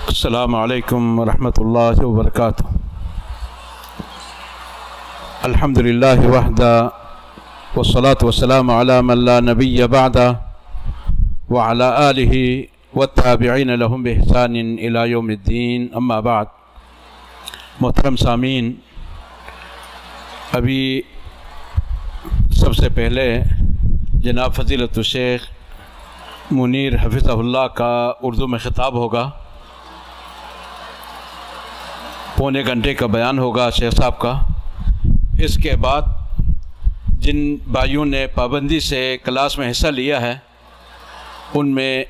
السلام علیکم ورحمۃ اللہ وبرکاتہ۔ الحمد للہ وحدہ والصلاة والسلام علی من لا نبی بعدہ وعلی آلہ والتابعین لهم بإحسان الی یوم الدین، اما بعد۔ محترم سامعین، ابھی سب سے پہلے جناب فضیلت الشیخ منیر حفظہ اللہ کا اردو میں خطاب ہوگا، پونے گھنٹے کا بیان ہوگا شیخ صاحب کا۔ اس کے بعد جن بھائیوں نے پابندی سے کلاس میں حصہ لیا ہے ان میں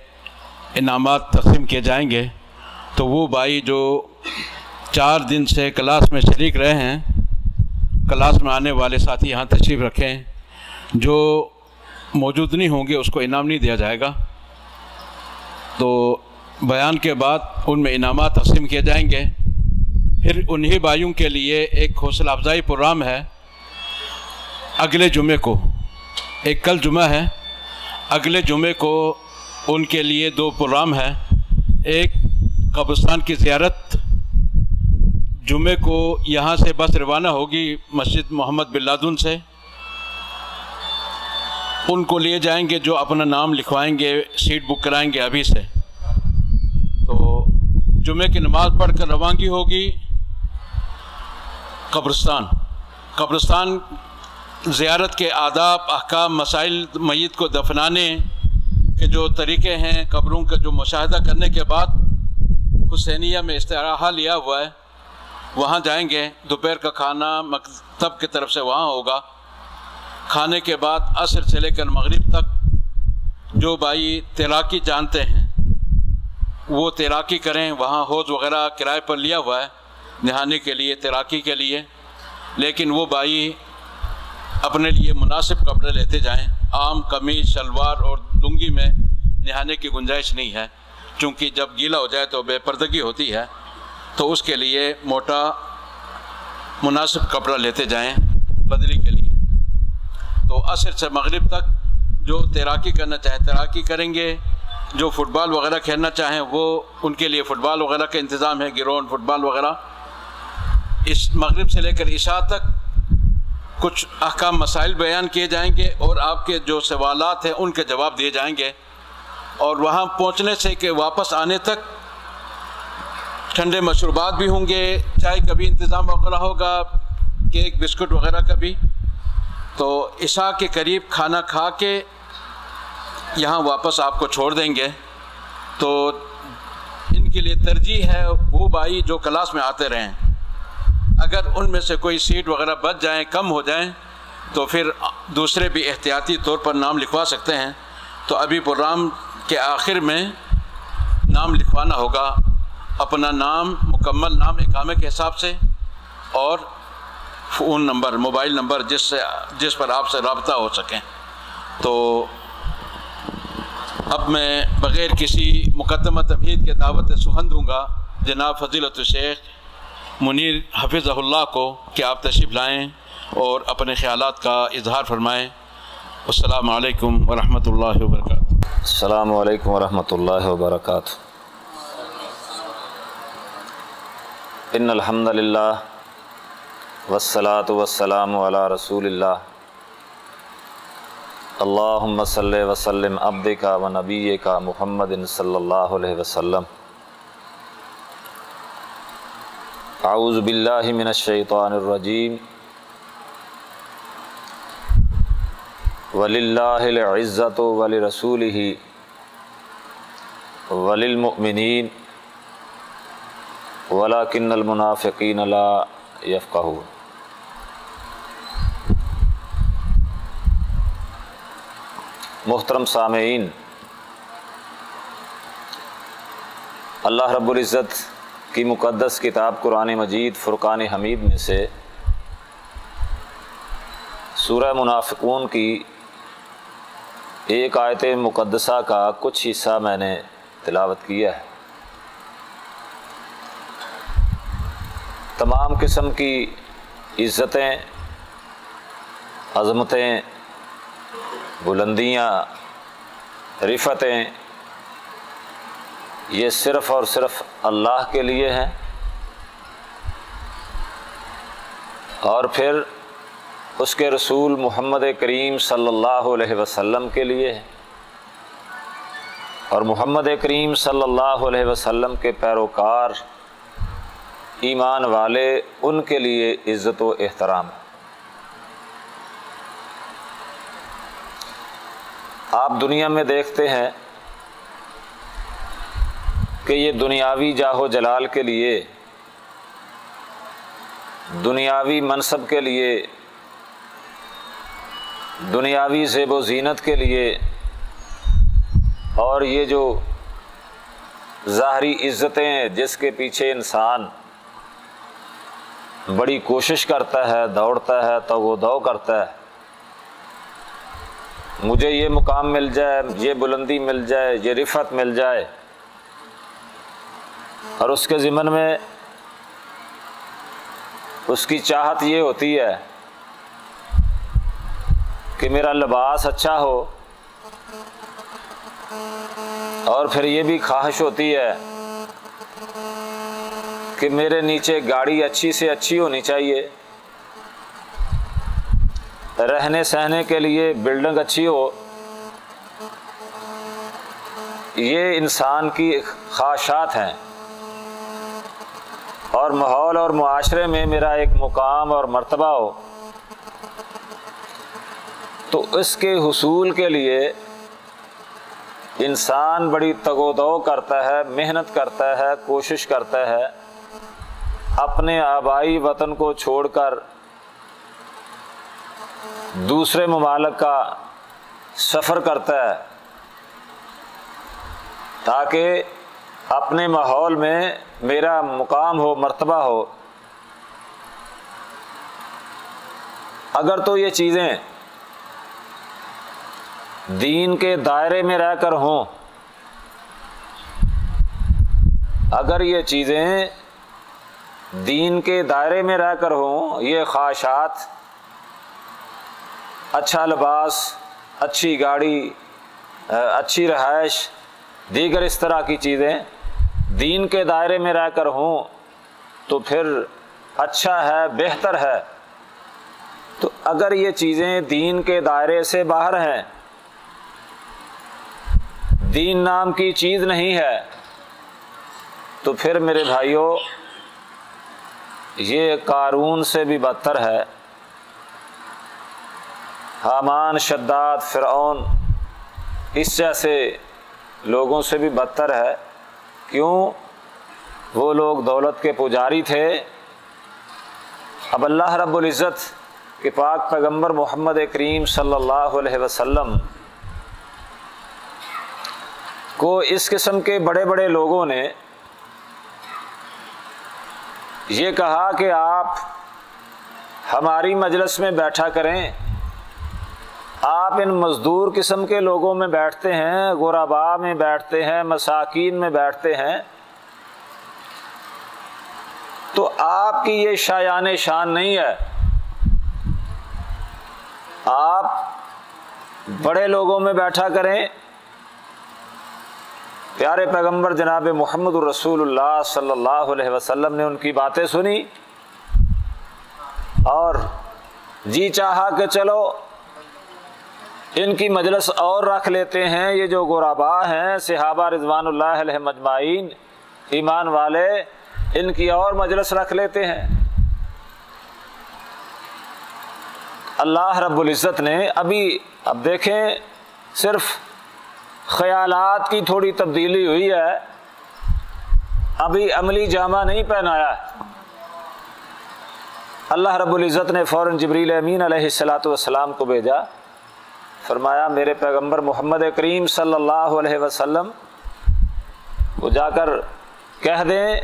انعامات تقسیم کیے جائیں گے۔ تو وہ بھائی جو 4 دن سے کلاس میں شریک رہے ہیں، کلاس میں آنے والے ساتھی یہاں تشریف رکھیں، جو موجود نہیں ہوں گے اس کو انعام نہیں دیا جائے گا۔ تو بیان کے بعد ان میں انعامات تقسیم کیے جائیں گے۔ پھر انہی بھائیوں کے لیے ایک حوصلہ افزائی پروگرام ہے اگلے جمعے کو، ایک کل جمعہ ہے، اگلے جمعے کو ان کے لیے 2 پروگرام ہیں۔ ایک قبرستان کی زیارت، جمعے کو یہاں سے بس روانہ ہوگی مسجد محمد بن لادن سے، ان کو لیے جائیں گے جو اپنا نام لکھوائیں گے، سیٹ بک کرائیں گے ابھی سے۔ تو جمعے کی نماز پڑھ کر روانگی ہوگی قبرستان زیارت کے آداب، احکام، مسائل، میت کو دفنانے کے جو طریقے ہیں، قبروں کا جو مشاہدہ کرنے کے بعد حسینیہ میں استراحہ لیا ہوا ہے، وہاں جائیں گے۔ دوپہر کا کھانا مکتب کی طرف سے وہاں ہوگا۔ کھانے کے بعد عصر سے لے کر مغرب تک جو بھائی تیراکی جانتے ہیں وہ تیراکی کریں۔ وہاں حوض وغیرہ کرائے پر لیا ہوا ہے نہانے کے لیے، تیراکی کے لیے، لیکن وہ بھائی اپنے لیے مناسب کپڑے لیتے جائیں۔ عام قمیص، شلوار اور لنگی میں نہانے کی گنجائش نہیں ہے، چونکہ جب گیلا ہو جائے تو بے پردگی ہوتی ہے، تو اس کے لیے موٹا مناسب کپڑا لیتے جائیں بدلی کے لیے۔ تو عصر سے مغرب تک جو تیراکی کرنا چاہیں تیراکی کریں گے، جو فٹ بال وغیرہ کھیلنا چاہیں وہ ان کے لیے فٹ بال وغیرہ کا انتظام ہے، گراؤنڈ فٹ بال وغیرہ۔ اس مغرب سے لے کر عشاء تک کچھ احکام مسائل بیان کیے جائیں گے اور آپ کے جو سوالات ہیں ان کے جواب دیے جائیں گے۔ اور وہاں پہنچنے سے کہ واپس آنے تک ٹھنڈے مشروبات بھی ہوں گے، چائے کا بھی انتظام وغیرہ ہوگا، کیک بسکٹ وغیرہ کا بھی۔ تو عشاء کے قریب کھانا کھا کے یہاں واپس آپ کو چھوڑ دیں گے۔ تو ان کے لیے ترجیح ہے وہ بھائی جو کلاس میں آتے رہیں، اگر ان میں سے کوئی سیٹ وغیرہ بچ جائیں، کم ہو جائیں، تو پھر دوسرے بھی احتیاطی طور پر نام لکھوا سکتے ہیں۔ تو ابھی پروگرام کے آخر میں نام لکھوانا ہوگا، اپنا نام، مکمل نام اقامے کے حساب سے، اور فون نمبر، موبائل نمبر جس پر آپ سے رابطہ ہو سکیں۔ تو اب میں بغیر کسی مقدمہ تمہید کے دعوت سخن دوں گا جناب فضیلت الشیخ منیر حفظہ اللہ کو کہ آپ تشریف لائیں اور اپنے خیالات کا اظہار فرمائیں۔ السلام علیکم ورحمۃ اللہ وبرکاتہ۔ السلام علیکم ورحمۃ اللہ وبرکاتہ۔ ان الحمد للہ والصلاة والسلام علی رسول اللہ، اللہم صلی وسلم عبدک و نبیک محمد صلی اللہ علیہ وسلم۔ اعوذ باللہ من الشیطان الرجیم۔ وَلِلَّهِ الْعِزَّةُ وَلِرَسُولِهِ وَلِلْمُؤْمِنِينَ وَلَكِنَّ الْمُنَافِقِينَ لَا يَفْقَهُونَ۔ محترم سامعین، اللہ رب العزت کی مقدس کتاب قرآن مجید فرقان حمید میں سے سورہ منافقون کی ایک آیت مقدسہ کا کچھ حصہ میں نے تلاوت کیا ہے۔ تمام قسم کی عزتیں، عظمتیں، بلندیاں، رفتیں یہ صرف اور صرف اللہ کے لیے ہیں، اور پھر اس کے رسول محمد کریم صلی اللہ علیہ وسلم کے لیے ہے، اور محمد کریم صلی اللہ علیہ وسلم کے پیروکار ایمان والے، ان کے لیے عزت و احترام ہے۔ آپ دنیا میں دیکھتے ہیں کہ یہ دنیاوی جاہ و جلال کے لیے، دنیاوی منصب کے لیے، دنیاوی زیب و زینت کے لیے، اور یہ جو ظاہری عزتیں جس کے پیچھے انسان بڑی کوشش کرتا ہے، دوڑتا ہے، تو وہ دو کرتا ہے، مجھے یہ مقام مل جائے، یہ بلندی مل جائے، یہ رفعت مل جائے، اور اس کے ضمن میں اس کی چاہت یہ ہوتی ہے کہ میرا لباس اچھا ہو، اور پھر یہ بھی خواہش ہوتی ہے کہ میرے نیچے گاڑی اچھی سے اچھی ہونی چاہیے، رہنے سہنے کے لیے بلڈنگ اچھی ہو۔ یہ انسان کی خواہشات ہیں، اور ماحول اور معاشرے میں میرا ایک مقام اور مرتبہ ہو، تو اس کے حصول کے لیے انسان بڑی تگ و دو کرتا ہے، محنت کرتا ہے، کوشش کرتا ہے، اپنے آبائی وطن کو چھوڑ کر دوسرے ممالک کا سفر کرتا ہے تاکہ اپنے ماحول میں میرا مقام ہو، مرتبہ ہو۔ اگر تو یہ چیزیں دین کے دائرے میں رہ کر ہوں، اگر یہ چیزیں دین کے دائرے میں رہ کر ہوں، یہ خواہشات، اچھا لباس، اچھی گاڑی، اچھی رہائش، دیگر اس طرح کی چیزیں دین کے دائرے میں رہ کر ہوں، تو پھر اچھا ہے، بہتر ہے۔ تو اگر یہ چیزیں دین کے دائرے سے باہر ہیں، دین نام کی چیز نہیں ہے، تو پھر میرے بھائیوں یہ قارون سے بھی بدتر ہے، حامان، شداد، فرعون، اس جیسے لوگوں سے بھی بدتر ہے۔ کیوں؟ وہ لوگ دولت کے پجاری تھے۔ اب اللہ رب العزت کے پاک پیغمبر محمد کریم صلی اللہ علیہ وسلم کو اس قسم کے بڑے بڑے لوگوں نے یہ کہا کہ آپ ہماری مجلس میں بیٹھا کریں، آپ ان مزدور قسم کے لوگوں میں بیٹھتے ہیں، غرباء میں بیٹھتے ہیں، مساکین میں بیٹھتے ہیں، تو آپ کی یہ شایان شان نہیں ہے، آپ بڑے لوگوں میں بیٹھا کریں۔ پیارے پیغمبر جناب محمد الرسول اللہ صلی اللہ علیہ وسلم نے ان کی باتیں سنی اور جی چاہا کہ چلو ان کی مجلس اور رکھ لیتے ہیں، یہ جو غرباء ہیں، صحابہ رضوان اللہ علیہ مجمعین، ایمان والے، ان کی اور مجلس رکھ لیتے ہیں۔ اللہ رب العزت نے اب دیکھیں، صرف خیالات کی تھوڑی تبدیلی ہوئی ہے، ابھی عملی جامہ نہیں پہنایا۔ اللہ رب العزت نے فوراً جبریل امین علیہ السلام کو بھیجا، فرمایا میرے پیغمبر محمد کریم صلی اللہ علیہ وسلم کو جا کر کہہ دیں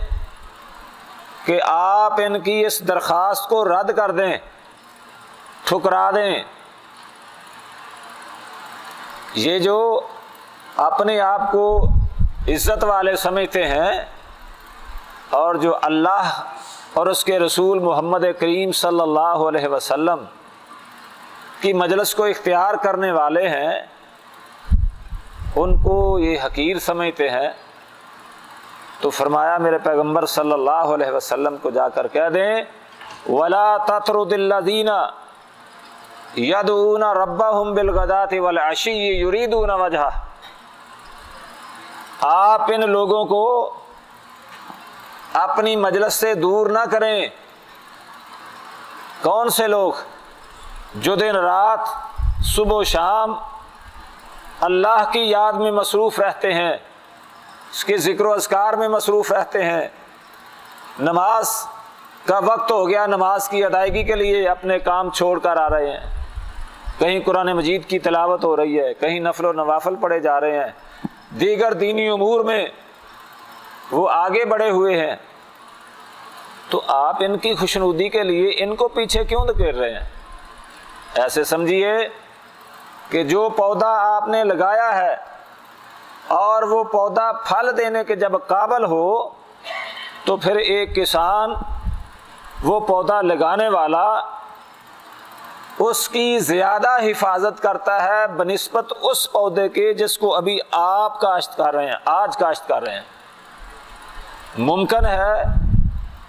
کہ آپ ان کی اس درخواست کو رد کر دیں، ٹھکرا دیں۔ یہ جو اپنے آپ کو عزت والے سمجھتے ہیں اور جو اللہ اور اس کے رسول محمد کریم صلی اللہ علیہ وسلم کی مجلس کو اختیار کرنے والے ہیں، ان کو یہ حقیر سمجھتے ہیں تو فرمایا میرے پیغمبر صلی اللہ علیہ وسلم کو جا کر کہہ دیں وَلَا تَطْرُدِ الَّذِينَ يَدْعُونَ رَبَّهُمْ بِالْغَدَاةِ وَالْعَشِيِّ يُرِيدُونَ وَجْهَهُ، آپ ان لوگوں کو اپنی مجلس سے دور نہ کریں۔ کون سے لوگ؟ جو دن رات صبح و شام اللہ کی یاد میں مصروف رہتے ہیں، اس کے ذکر و اذکار میں مصروف رہتے ہیں، نماز کا وقت ہو گیا، نماز کی ادائیگی کے لیے اپنے کام چھوڑ کر آ رہے ہیں، کہیں قرآن مجید کی تلاوت ہو رہی ہے، کہیں نفل و نوافل پڑھے جا رہے ہیں، دیگر دینی امور میں وہ آگے بڑھے ہوئے ہیں، تو آپ ان کی خوشنودی کے لیے ان کو پیچھے کیوں دھکیل رہے ہیں؟ ایسے سمجھیے کہ جو پودا آپ نے لگایا ہے اور وہ پودا پھل دینے کے جب قابل ہو تو پھر ایک کسان وہ پودا لگانے والا اس کی زیادہ حفاظت کرتا ہے بنسبت اس پودے کے جس کو ابھی آپ کاشت کر رہے ہیں، آج کاشت کر رہے ہیں۔ ممکن ہے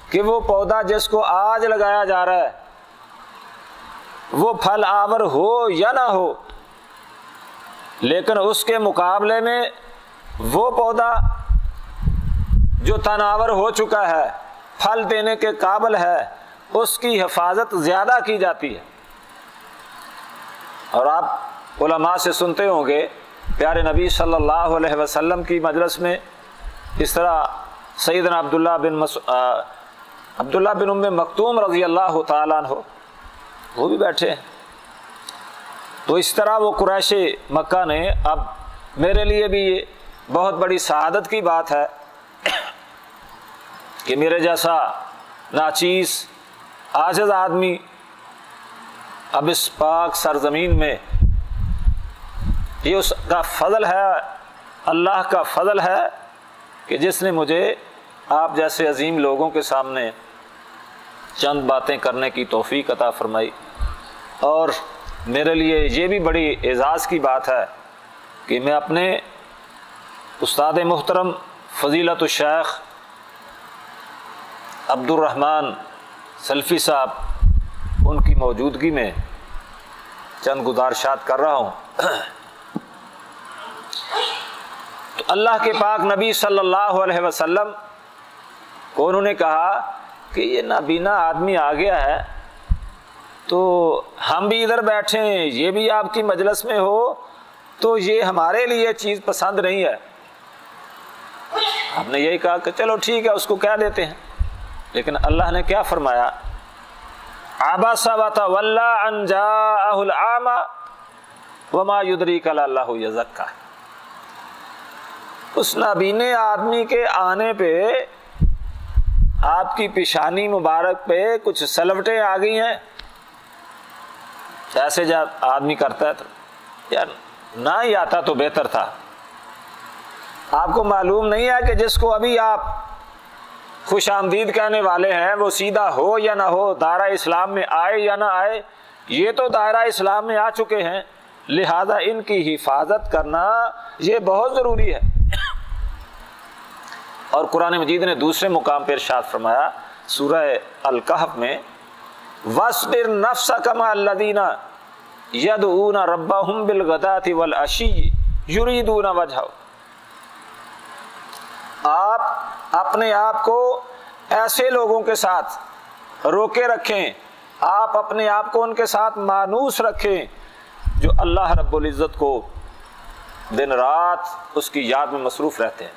کہ وہ پودا جس کو آج لگایا جا رہا ہے وہ پھل آور ہو یا نہ ہو، لیکن اس کے مقابلے میں وہ پودا جو تناور ہو چکا ہے، پھل دینے کے قابل ہے، اس کی حفاظت زیادہ کی جاتی ہے۔ اور آپ علماء سے سنتے ہوں گے پیارے نبی صلی اللہ علیہ وسلم کی مجلس میں اس طرح سیدنا عبداللہ بن ام مکتوم رضی اللہ تعالیٰ عنہ وہ بھی بیٹھے ہیں۔ تو اس طرح وہ قریش مکہ نے، اب میرے لیے بھی یہ بہت بڑی سعادت کی بات ہے کہ میرے جیسا ناچیز عاجز آدمی اب اس پاک سرزمین میں، یہ اس کا فضل ہے، اللہ کا فضل ہے کہ جس نے مجھے آپ جیسے عظیم لوگوں کے سامنے چند باتیں کرنے کی توفیق عطا فرمائی۔ اور میرے لیے یہ بھی بڑی اعزاز کی بات ہے کہ میں اپنے استاد محترم فضیلت الشیخ عبد الرحمن سلفی صاحب ان کی موجودگی میں چند گزارشات کر رہا ہوں۔ تو اللہ کے پاک نبی صلی اللہ علیہ وسلم کو انہوں نے کہا کہ یہ نابینا آدمی آ گیا ہے، تو ہم بھی ادھر بیٹھے ہیں، یہ بھی آپ کی مجلس میں ہو، تو یہ ہمارے لیے چیز پسند نہیں ہے۔ آپ نے یہی کہا کہ چلو ٹھیک ہے، اس کو کہہ دیتے ہیں، لیکن اللہ نے کیا فرمایا؟ عبس وتولی ان جاءہ الاعمی وما یدریک لعلہ یزکی۔ اس نابینے آدمی کے آنے پہ آپ کی پیشانی مبارک پہ کچھ سلوٹیں آ گئی ہیں، ایسے جب آدمی کرتا ہے تو یار نہ ہی آتا تو بہتر تھا۔ آپ کو معلوم نہیں ہے کہ جس کو ابھی آپ خوش آمدید کہنے والے ہیں وہ سیدھا ہو یا نہ ہو، دائرہ اسلام میں آئے یا نہ آئے، یہ تو دائرہ اسلام میں آ چکے ہیں، لہذا ان کی حفاظت کرنا یہ بہت ضروری ہے۔ اور قرآن مجید نے دوسرے مقام پر ارشاد فرمایا سورہ الکہف میں وَاصْبِرْ نَفْسَكَ مَعَ الَّذِينَ يَدْعُونَ رَبَّهُمْ بِالْغَدَاةِ وَالْعَشِيِّ يُرِيدُونَ وَجْهَهُ۔ آپ اپنے آپ کو ایسے لوگوں کے ساتھ روکے رکھیں، آپ اپنے آپ کو ان کے ساتھ مانوس رکھیں جو اللہ رب العزت کو دن رات اس کی یاد میں مصروف رہتے ہیں۔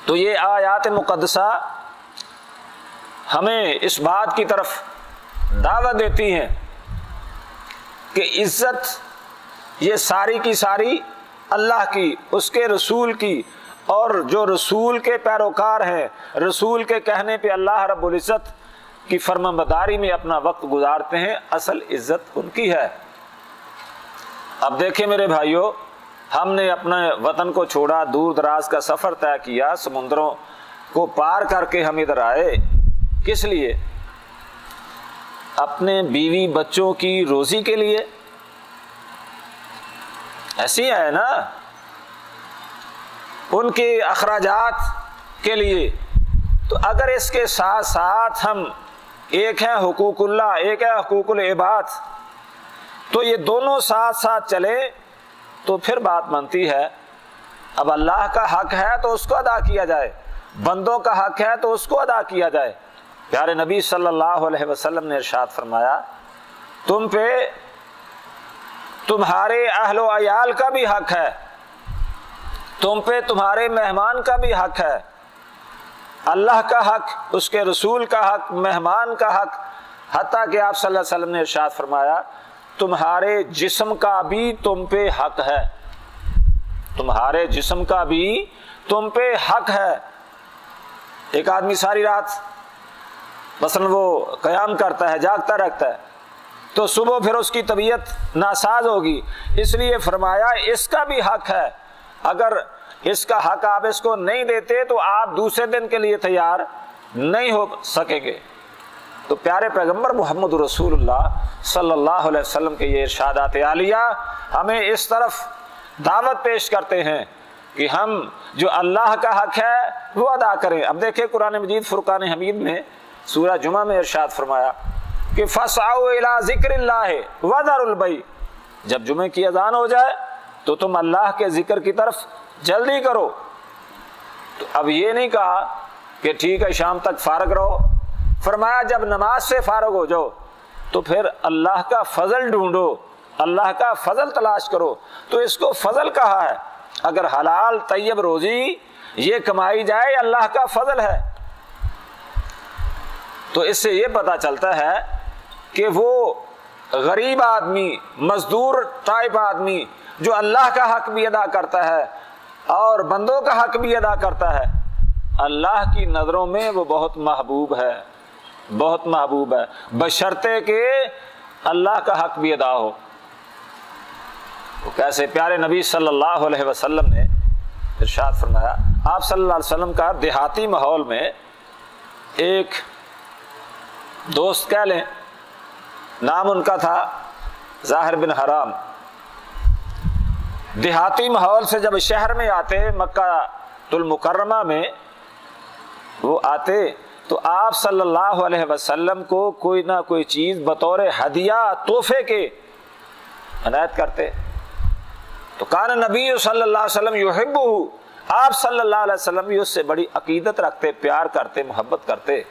تو یہ آیات مقدسہ ہمیں اس بات کی طرف دعوت دیتی ہیں کہ عزت یہ ساری کی ساری اللہ کی، اس کے رسول کی، اور جو رسول کے پیروکار ہیں، رسول کے کہنے پہ اللہ رب العزت کی فرمانبرداری میں اپنا وقت گزارتے ہیں، اصل عزت ان کی ہے۔ اب دیکھیں میرے بھائیوں، ہم نے اپنے وطن کو چھوڑا، دور دراز کا سفر طے کیا، سمندروں کو پار کر کے ہم ادھر آئے، کس لیے؟ اپنے بیوی بچوں کی روزی کے لیے۔ ایسی ہے نا، ان کے اخراجات کے لیے، تو اگر اس کے ساتھ ساتھ ہم ایک ہے حقوق اللہ، ایک ہے حقوق العباد، تو یہ دونوں ساتھ ساتھ چلے تو پھر بات بنتی ہے۔ اب اللہ کا حق ہے تو اس کو ادا کیا جائے، بندوں کا حق ہے تو اس کو ادا کیا جائے۔ پیارے نبی صلی اللہ علیہ وسلم نے ارشاد فرمایا تم پہ تمہارے اہل و عیال کا بھی حق ہے، تم پہ تمہارے مہمان کا بھی حق ہے، اللہ کا حق، اس کے رسول کا حق، مہمان کا حق، حتیٰ کہ آپ صلی اللہ علیہ وسلم نے ارشاد فرمایا تمہارے جسم کا بھی تم پہ حق ہے، تمہارے جسم کا بھی تم پہ حق ہے۔ ایک آدمی ساری رات مثلا وہ قیام کرتا ہے، جاگتا رہتا ہے، تو صبح پھر اس کی طبیعت ناساز ہوگی، اس لیے فرمایا اس کا بھی حق ہے، اگر اس کا حق آپ اس کو نہیں دیتے تو آپ دوسرے دن کے لیے تیار نہیں ہو سکیں گے۔ تو پیارے پیغمبر محمد رسول اللہ صلی اللہ علیہ وسلم کے یہ ارشادات عالیہ ہمیں اس طرف دعوت پیش کرتے ہیں کہ ہم جو اللہ کا حق ہے وہ ادا کریں۔ اب دیکھیں قرآن مجید فرقان حمید میں سورہ جمعہ میں ارشاد فرمایا کہ فَاسْعَوْا إِلَىٰ ذِكْرِ اللَّهِ وَذَرُوا الْبَيْعَ، جب جمعے کی اذان ہو جائے تو تم اللہ کے ذکر کی طرف جلدی کرو۔ تو اب یہ نہیں کہا کہ ٹھیک ہے شام تک فارغ رہو، فرمایا جب نماز سے فارغ ہو جاؤ تو پھر اللہ کا فضل ڈھونڈو، اللہ کا فضل تلاش کرو۔ تو اس کو فضل کہا ہے، اگر حلال طیب روزی یہ کمائی جائے اللہ کا فضل ہے۔ تو اس سے یہ پتہ چلتا ہے کہ وہ غریب آدمی، مزدور ٹائپ آدمی جو اللہ کا حق بھی ادا کرتا ہے اور بندوں کا حق بھی ادا کرتا ہے، اللہ کی نظروں میں وہ بہت محبوب ہے، بہت محبوب ہے، بشرطے کہ اللہ کا حق بھی ادا ہو۔ کیسے پیارے نبی صلی اللہ علیہ وسلم نے ارشاد فرمایا، آپ صلی اللہ علیہ وسلم کا دیہاتی ماحول میں ایک دوست کہہ لیں، نام ان کا تھا ظاہر بن حرام۔ دیہاتی ماحول سے جب شہر میں آتے، مکہ المکرمہ میں وہ آتے تو آپ صلی اللہ علیہ وسلم کو کوئی نہ کوئی چیز بطور ہدیہ تحفے کے عنایت کرتے۔ تو کان نبی صلی اللہ علیہ وسلم یحبہ، آپ صلی اللہ علیہ وسلم بھی اس سے بڑی عقیدت رکھتے، پیار کرتے، محبت کرتے۔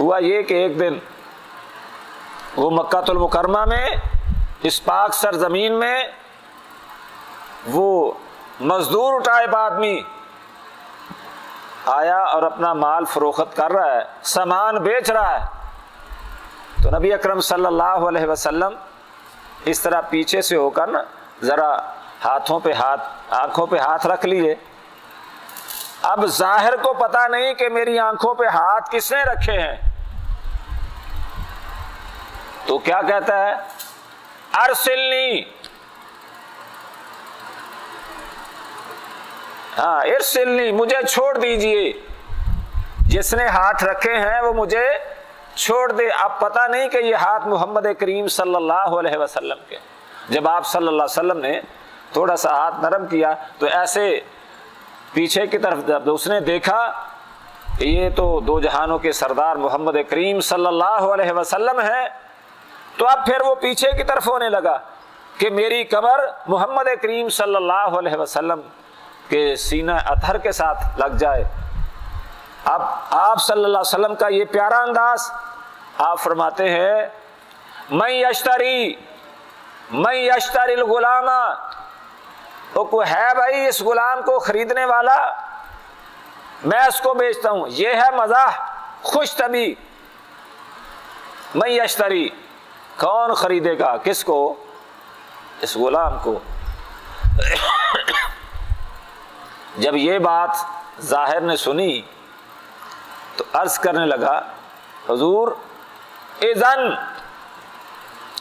ہوا یہ کہ ایک دن وہ مکہ المکرمہ میں اس پاک سرزمین میں وہ مزدور ٹائپ آدمی آیا اور اپنا مال فروخت کر رہا ہے، سامان بیچ رہا ہے۔ تو نبی اکرم صلی اللہ علیہ وسلم اس طرح پیچھے سے ہو کر نا ذرا ہاتھوں پہ ہاتھ، آنکھوں پہ ہاتھ رکھ لیے۔ اب ظاہر کو پتہ نہیں کہ میری آنکھوں پہ ہاتھ کس نے رکھے ہیں، تو کیا کہتا ہے، ارسلنی، ہاں ارسلنی، مجھے چھوڑ دیجئے، جس نے ہاتھ رکھے ہیں وہ مجھے چھوڑ دے۔ اب پتہ نہیں کہ یہ ہاتھ محمد کریم صلی اللہ علیہ وسلم کے۔ جب آپ صلی اللہ علیہ وسلم نے تھوڑا سا ہاتھ نرم کیا تو ایسے پیچھے کی طرف جب اس نے دیکھا کہ یہ تو دو جہانوں کے سردار محمد کریم صلی اللہ علیہ وسلم ہے، تو اب پھر وہ پیچھے کی طرف ہونے لگا کہ میری کمر محمد کریم صلی اللہ علیہ وسلم کے سینہ اطہر کے ساتھ لگ جائے۔ اب آپ صلی اللہ علیہ وسلم کا یہ پیارا انداز، آپ فرماتے ہیں من یشتری الغلام، وہ کوئی ہے بھائی اس غلام کو خریدنے والا، میں اس کو بیچتا ہوں۔ یہ ہے مزاح، خوش طبی۔ من یشتری، کون خریدے گا کس کو؟ اس غلام کو۔ جب یہ بات ظاہر نے سنی تو عرض کرنے لگا، حضور اذن،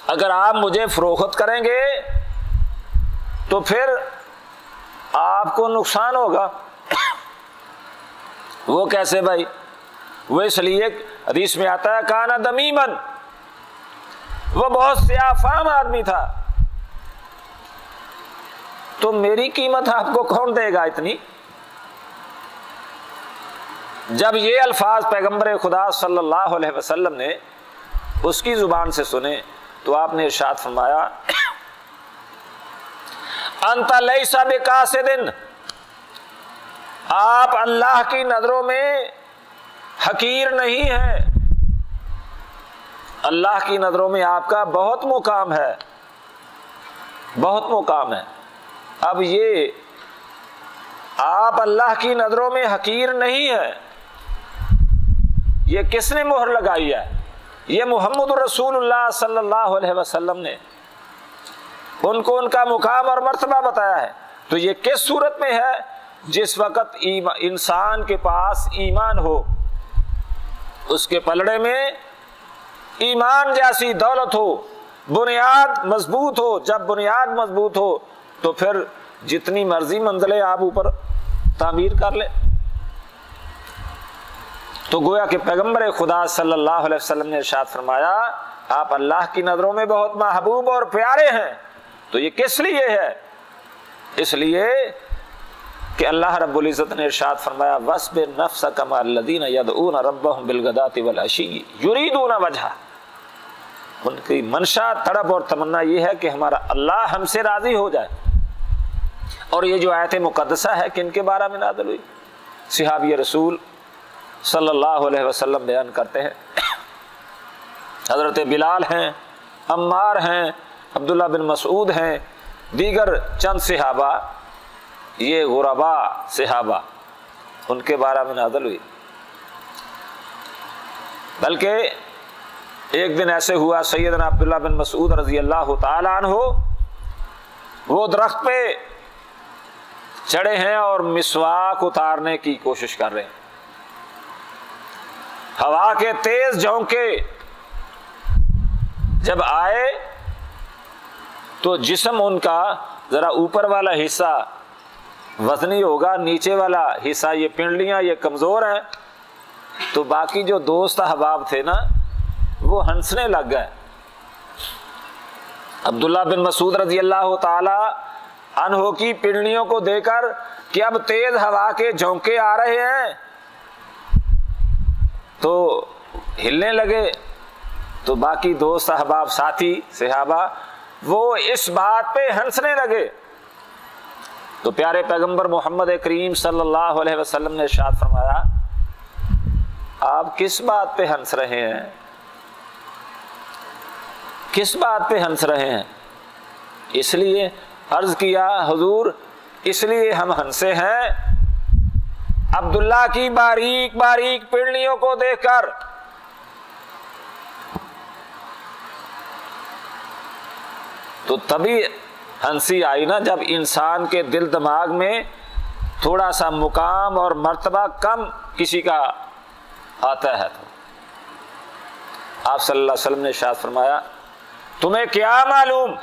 اگر آپ مجھے فروخت کریں گے تو پھر آپ کو نقصان ہوگا۔ وہ کیسے بھائی؟ وہ اس لیے حدیث میں آتا ہے کانا دمیمن، وہ بہت سیاہ فام آدمی تھا۔ تو میری قیمت آپ کو کون دے گا اتنی؟ جب یہ الفاظ پیغمبر خدا صلی اللہ علیہ وسلم نے اس کی زبان سے سنے تو آپ نے ارشاد فرمایا انت لیس بقاصد، آپ اللہ کی نظروں میں حقیر نہیں ہیں، اللہ کی نظروں میں آپ کا بہت مقام ہے، بہت مقام ہے۔ اب یہ آپ اللہ کی نظروں میں حقیر نہیں ہے، یہ کس نے مہر لگائی ہے؟ یہ محمد رسول اللہ صلی اللہ علیہ وسلم نے ان کو ان کا مقام اور مرتبہ بتایا ہے۔ تو یہ کس صورت میں ہے؟ جس وقت انسان کے پاس ایمان ہو، اس کے پلڑے میں ایمان جیسی دولت ہو، بنیاد مضبوط ہو۔ جب بنیاد مضبوط ہو تو پھر جتنی مرضی منزلیں آپ اوپر تعمیر کر لے۔ تو گویا کہ پیغمبر خدا صلی اللہ علیہ وسلم نے ارشاد فرمایا آپ اللہ کی نظروں میں بہت محبوب اور پیارے ہیں۔ تو یہ کس لیے ہے؟ اس لیے کہ اللہ رب العزت نے ارشاد فرمایا وَاصْبِرْ نَفْسَكَ مَعَ الَّذِينَ يَدْعُونَ رَبَّهُمْ بِالْغَدَاةِ وَالْعَشِيِّ يُرِيدُونَ وَجْهَهُ، ان کی منشا طلب اور تمنا یہ ہے کہ ہمارا اللہ ہم سے راضی ہو جائے۔ اور یہ جو آیت مقدسہ ہے کن کے بارے میں نازل ہوئی؟ صحابی رسول صلی اللہ علیہ وسلم بیان کرتے ہیں، حضرت بلال ہیں، عمار ہیں، عبداللہ بن مسعود ہیں، دیگر چند صحابہ، یہ غربا صحابہ، ان کے بارے میں نازل ہوئی۔ بلکہ ایک دن ایسے ہوا سیدنا عبداللہ بن مسعود رضی اللہ تعالی عنہ وہ درخت پہ چڑھے ہیں اور مسواک اتارنے کی کوشش کر رہے ہیں۔ ہوا کے تیز جھونکے جب آئے تو جسم ان کا ذرا اوپر والا حصہ وزنی ہوگا، نیچے والا حصہ یہ پنڈلیاں یہ کمزور ہیں، تو باقی جو دوست احباب تھے نا وہ ہنسنے لگ گئے۔ عبداللہ بن مسعود رضی اللہ تعالی عنہ کی پنڈلیوں کو دیکھ کر کہ اب تیز ہوا کے جھونکے آ رہے ہیں تو ہلنے لگے۔ تو باقی دوست احباب ساتھی صحابہ وہ اس بات پہ ہنسنے لگے۔ تو پیارے پیغمبر محمد کریم صلی اللہ علیہ وسلم نے ارشاد فرمایا آپ کس بات پہ ہنس رہے ہیں؟ کس بات پہ ہنس رہے ہیں؟ اس لیے عرض کیا حضور اس لیے ہم ہنسے ہیں عبداللہ کی باریک باریک پنڈلیوں کو دیکھ کر۔ تو تبھی ہنسی آئی نا جب انسان کے دل دماغ میں تھوڑا سا مقام اور مرتبہ کم کسی کا آتا ہے۔ تو آپ صلی اللہ علیہ وسلم نے ارشاد فرمایا تمہیں کیا معلوم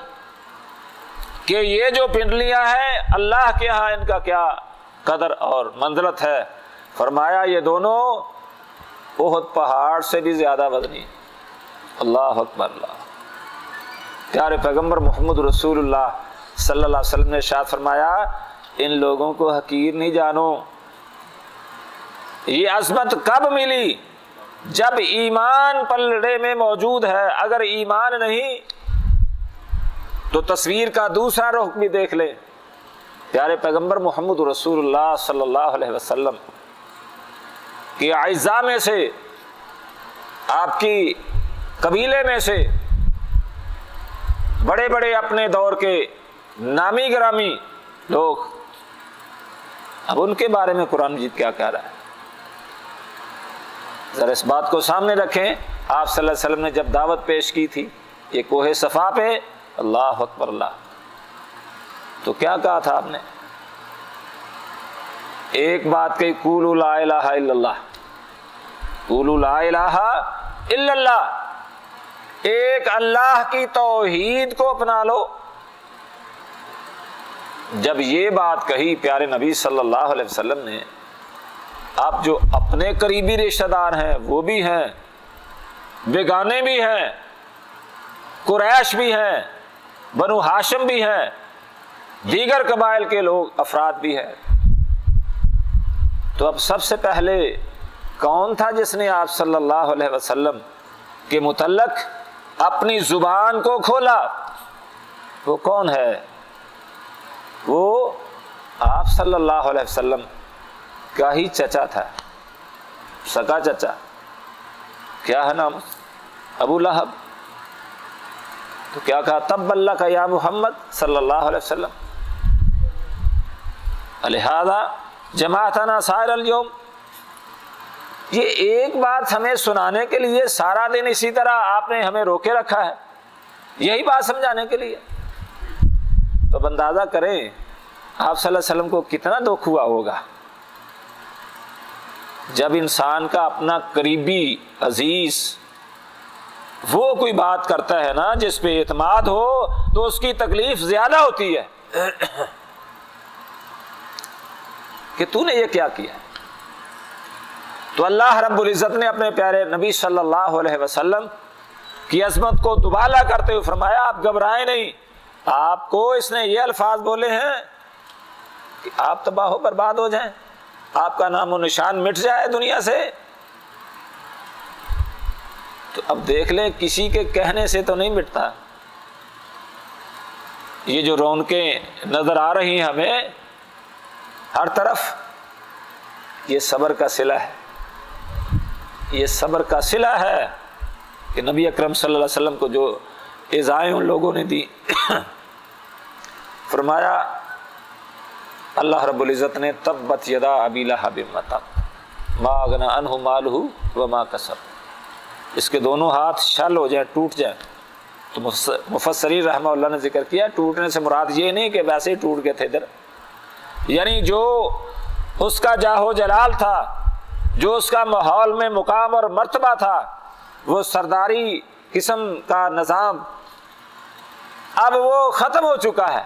کہ یہ جو پنڈلیاں ہیں اللہ کے ہاں ان کا کیا قدر اور منزلت ہے؟ فرمایا یہ دونوں احد پہاڑ سے بھی زیادہ وزنی۔ اللہ اکبر اللہ۔ پیارے پیغمبر محمد رسول اللہ صلی اللہ علیہ وسلم نے ارشاد فرمایا ان لوگوں کو حقیر نہیں جانو۔ یہ عظمت کب ملی؟ جب ایمان پلڑے میں موجود ہے۔ اگر ایمان نہیں تو تصویر کا دوسرا رخ بھی دیکھ لیں۔ پیارے پیغمبر محمد رسول اللہ صلی اللہ علیہ وسلم کی اعزاء میں سے، آپ کی قبیلے میں سے بڑے بڑے اپنے دور کے نامی گرامی لوگ، اب ان کے بارے میں قرآن مجید کیا کہہ رہا ہے؟ ذرا اس بات کو سامنے رکھیں۔ آپ صلی اللہ علیہ وسلم نے جب دعوت پیش کی تھی یہ کوہ صفا پہ، اللہ اکبر اللہ، تو کیا کہا تھا آپ نے؟ ایک بات کہی قولوا لا الہ الا اللہ، قولوا لا الہ الا اللہ، ایک اللہ کی توحید کو اپنا لو۔ جب یہ بات کہی پیارے نبی صلی اللہ علیہ وسلم نے، آپ جو اپنے قریبی رشتہ دار ہیں وہ بھی ہیں، بیگانے بھی ہیں، قریش بھی ہیں، بنو ہاشم بھی ہیں، دیگر قبائل کے لوگ افراد بھی ہیں. تو اب سب سے پہلے کون تھا جس نے آپ صلی اللہ علیہ وسلم کے متعلق اپنی زبان کو کھولا؟ وہ کون ہے؟ وہ آپ صلی اللہ علیہ وسلم کا ہی چچا تھا، سگا چچا. کیا ہے نام؟ ابو لہب. تو کیا کہا؟ تب اللہ کا یا محمد صلی اللہ علیہ وسلم لہذا جماعتنا سائر اليوم. یہ ایک بات ہمیں سنانے کے لیے سارا دن اسی طرح آپ نے ہمیں روکے رکھا ہے، یہی بات سمجھانے کے لیے. تو اب اندازہ کریں آپ صلی اللہ علیہ وسلم کو کتنا دکھ ہوا ہوگا جب انسان کا اپنا قریبی عزیز وہ کوئی بات کرتا ہے نا جس پہ اعتماد ہو تو اس کی تکلیف زیادہ ہوتی ہے کہ تو نے یہ کیا کیا. تو اللہ رب العزت نے اپنے پیارے نبی صلی اللہ علیہ وسلم کی عظمت کو دوبالا کرتے ہوئے فرمایا آپ گھبرائیں نہیں. آپ کو اس نے یہ الفاظ بولے ہیں کہ آپ تباہ و برباد ہو جائیں، آپ کا نام و نشان مٹ جائے دنیا سے. تو اب دیکھ لیں کسی کے کہنے سے تو نہیں مٹتا. یہ جو رونقیں نظر آ رہی ہیں ہمیں ہر طرف، یہ صبر کا صلہ ہے. یہ صبر کا صلہ ہے کہ نبی اکرم صلی اللہ علیہ وسلم کو جو ایذائیں ان لوگوں نے دی. فرمایا اللہ رب العزت نے تبت یدا ابی لہب وتب ما اغنی عنہ مالہ وما کسب. اس کے دونوں ہاتھ شل ہو جائیں، ٹوٹ جائیں. تو مفسرین رحمہ اللہ نے ذکر کیا ٹوٹنے سے مراد یہ نہیں کہ ویسے ہی ٹوٹ گئے تھے ادھر، یعنی جو اس کا جاہ و جلال تھا، جو اس کا ماحول میں مقام اور مرتبہ تھا، وہ سرداری قسم کا نظام اب وہ ختم ہو چکا ہے.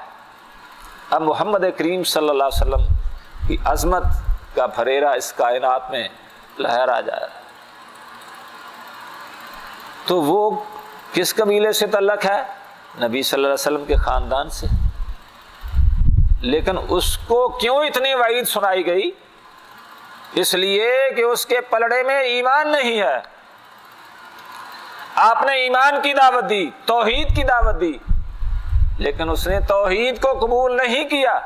اب محمد کریم صلی اللہ علیہ وسلم کی عظمت کا پھریرا اس کائنات میں لہرا جا رہا ہے. تو وہ کس قبیلے سے تعلق ہے؟ نبی صلی اللہ علیہ وسلم کے خاندان سے. لیکن اس کو کیوں اتنی وعید سنائی گئی؟ اس لیے کہ اس کے پلڑے میں ایمان نہیں ہے. آپ نے ایمان کی دعوت دی، توحید کی دعوت دی، لیکن اس نے توحید کو قبول نہیں کیا.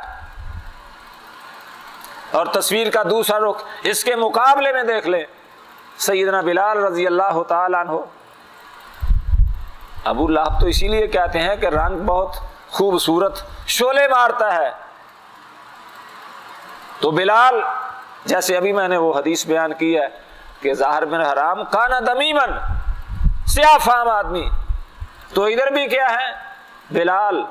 اور تصویر کا دوسرا رخ اس کے مقابلے میں دیکھ لیں سیدنا بلال رضی اللہ تعالیٰ عنہ. ابو لہب تو اسی لیے کہتے ہیں کہ رنگ بہت خوبصورت شعلے مارتا ہے. تو بلال جیسے ابھی میں نے وہ حدیث بیان کی ہے کہ ظاہر بن حرام کانا دمیمن، سیاہ فام آدمی. تو ادھر بھی کیا ہے؟ بلال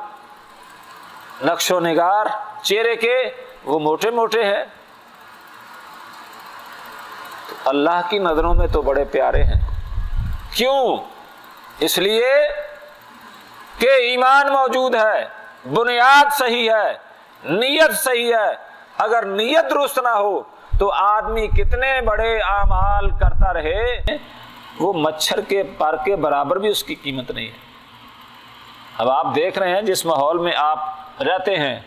نقش و نگار چہرے کے وہ موٹے موٹے ہیں. تو اللہ کی نظروں میں تو بڑے پیارے ہیں. کیوں؟ اس لیے کہ ایمان موجود ہے، بنیاد صحیح ہے، نیت صحیح ہے. اگر نیت درست نہ ہو تو آدمی کتنے بڑے اعمال کرتا رہے وہ مچھر کے پر کے برابر بھی اس کی قیمت نہیں ہے. اب آپ دیکھ رہے ہیں جس ماحول میں آپ رہتے ہیں،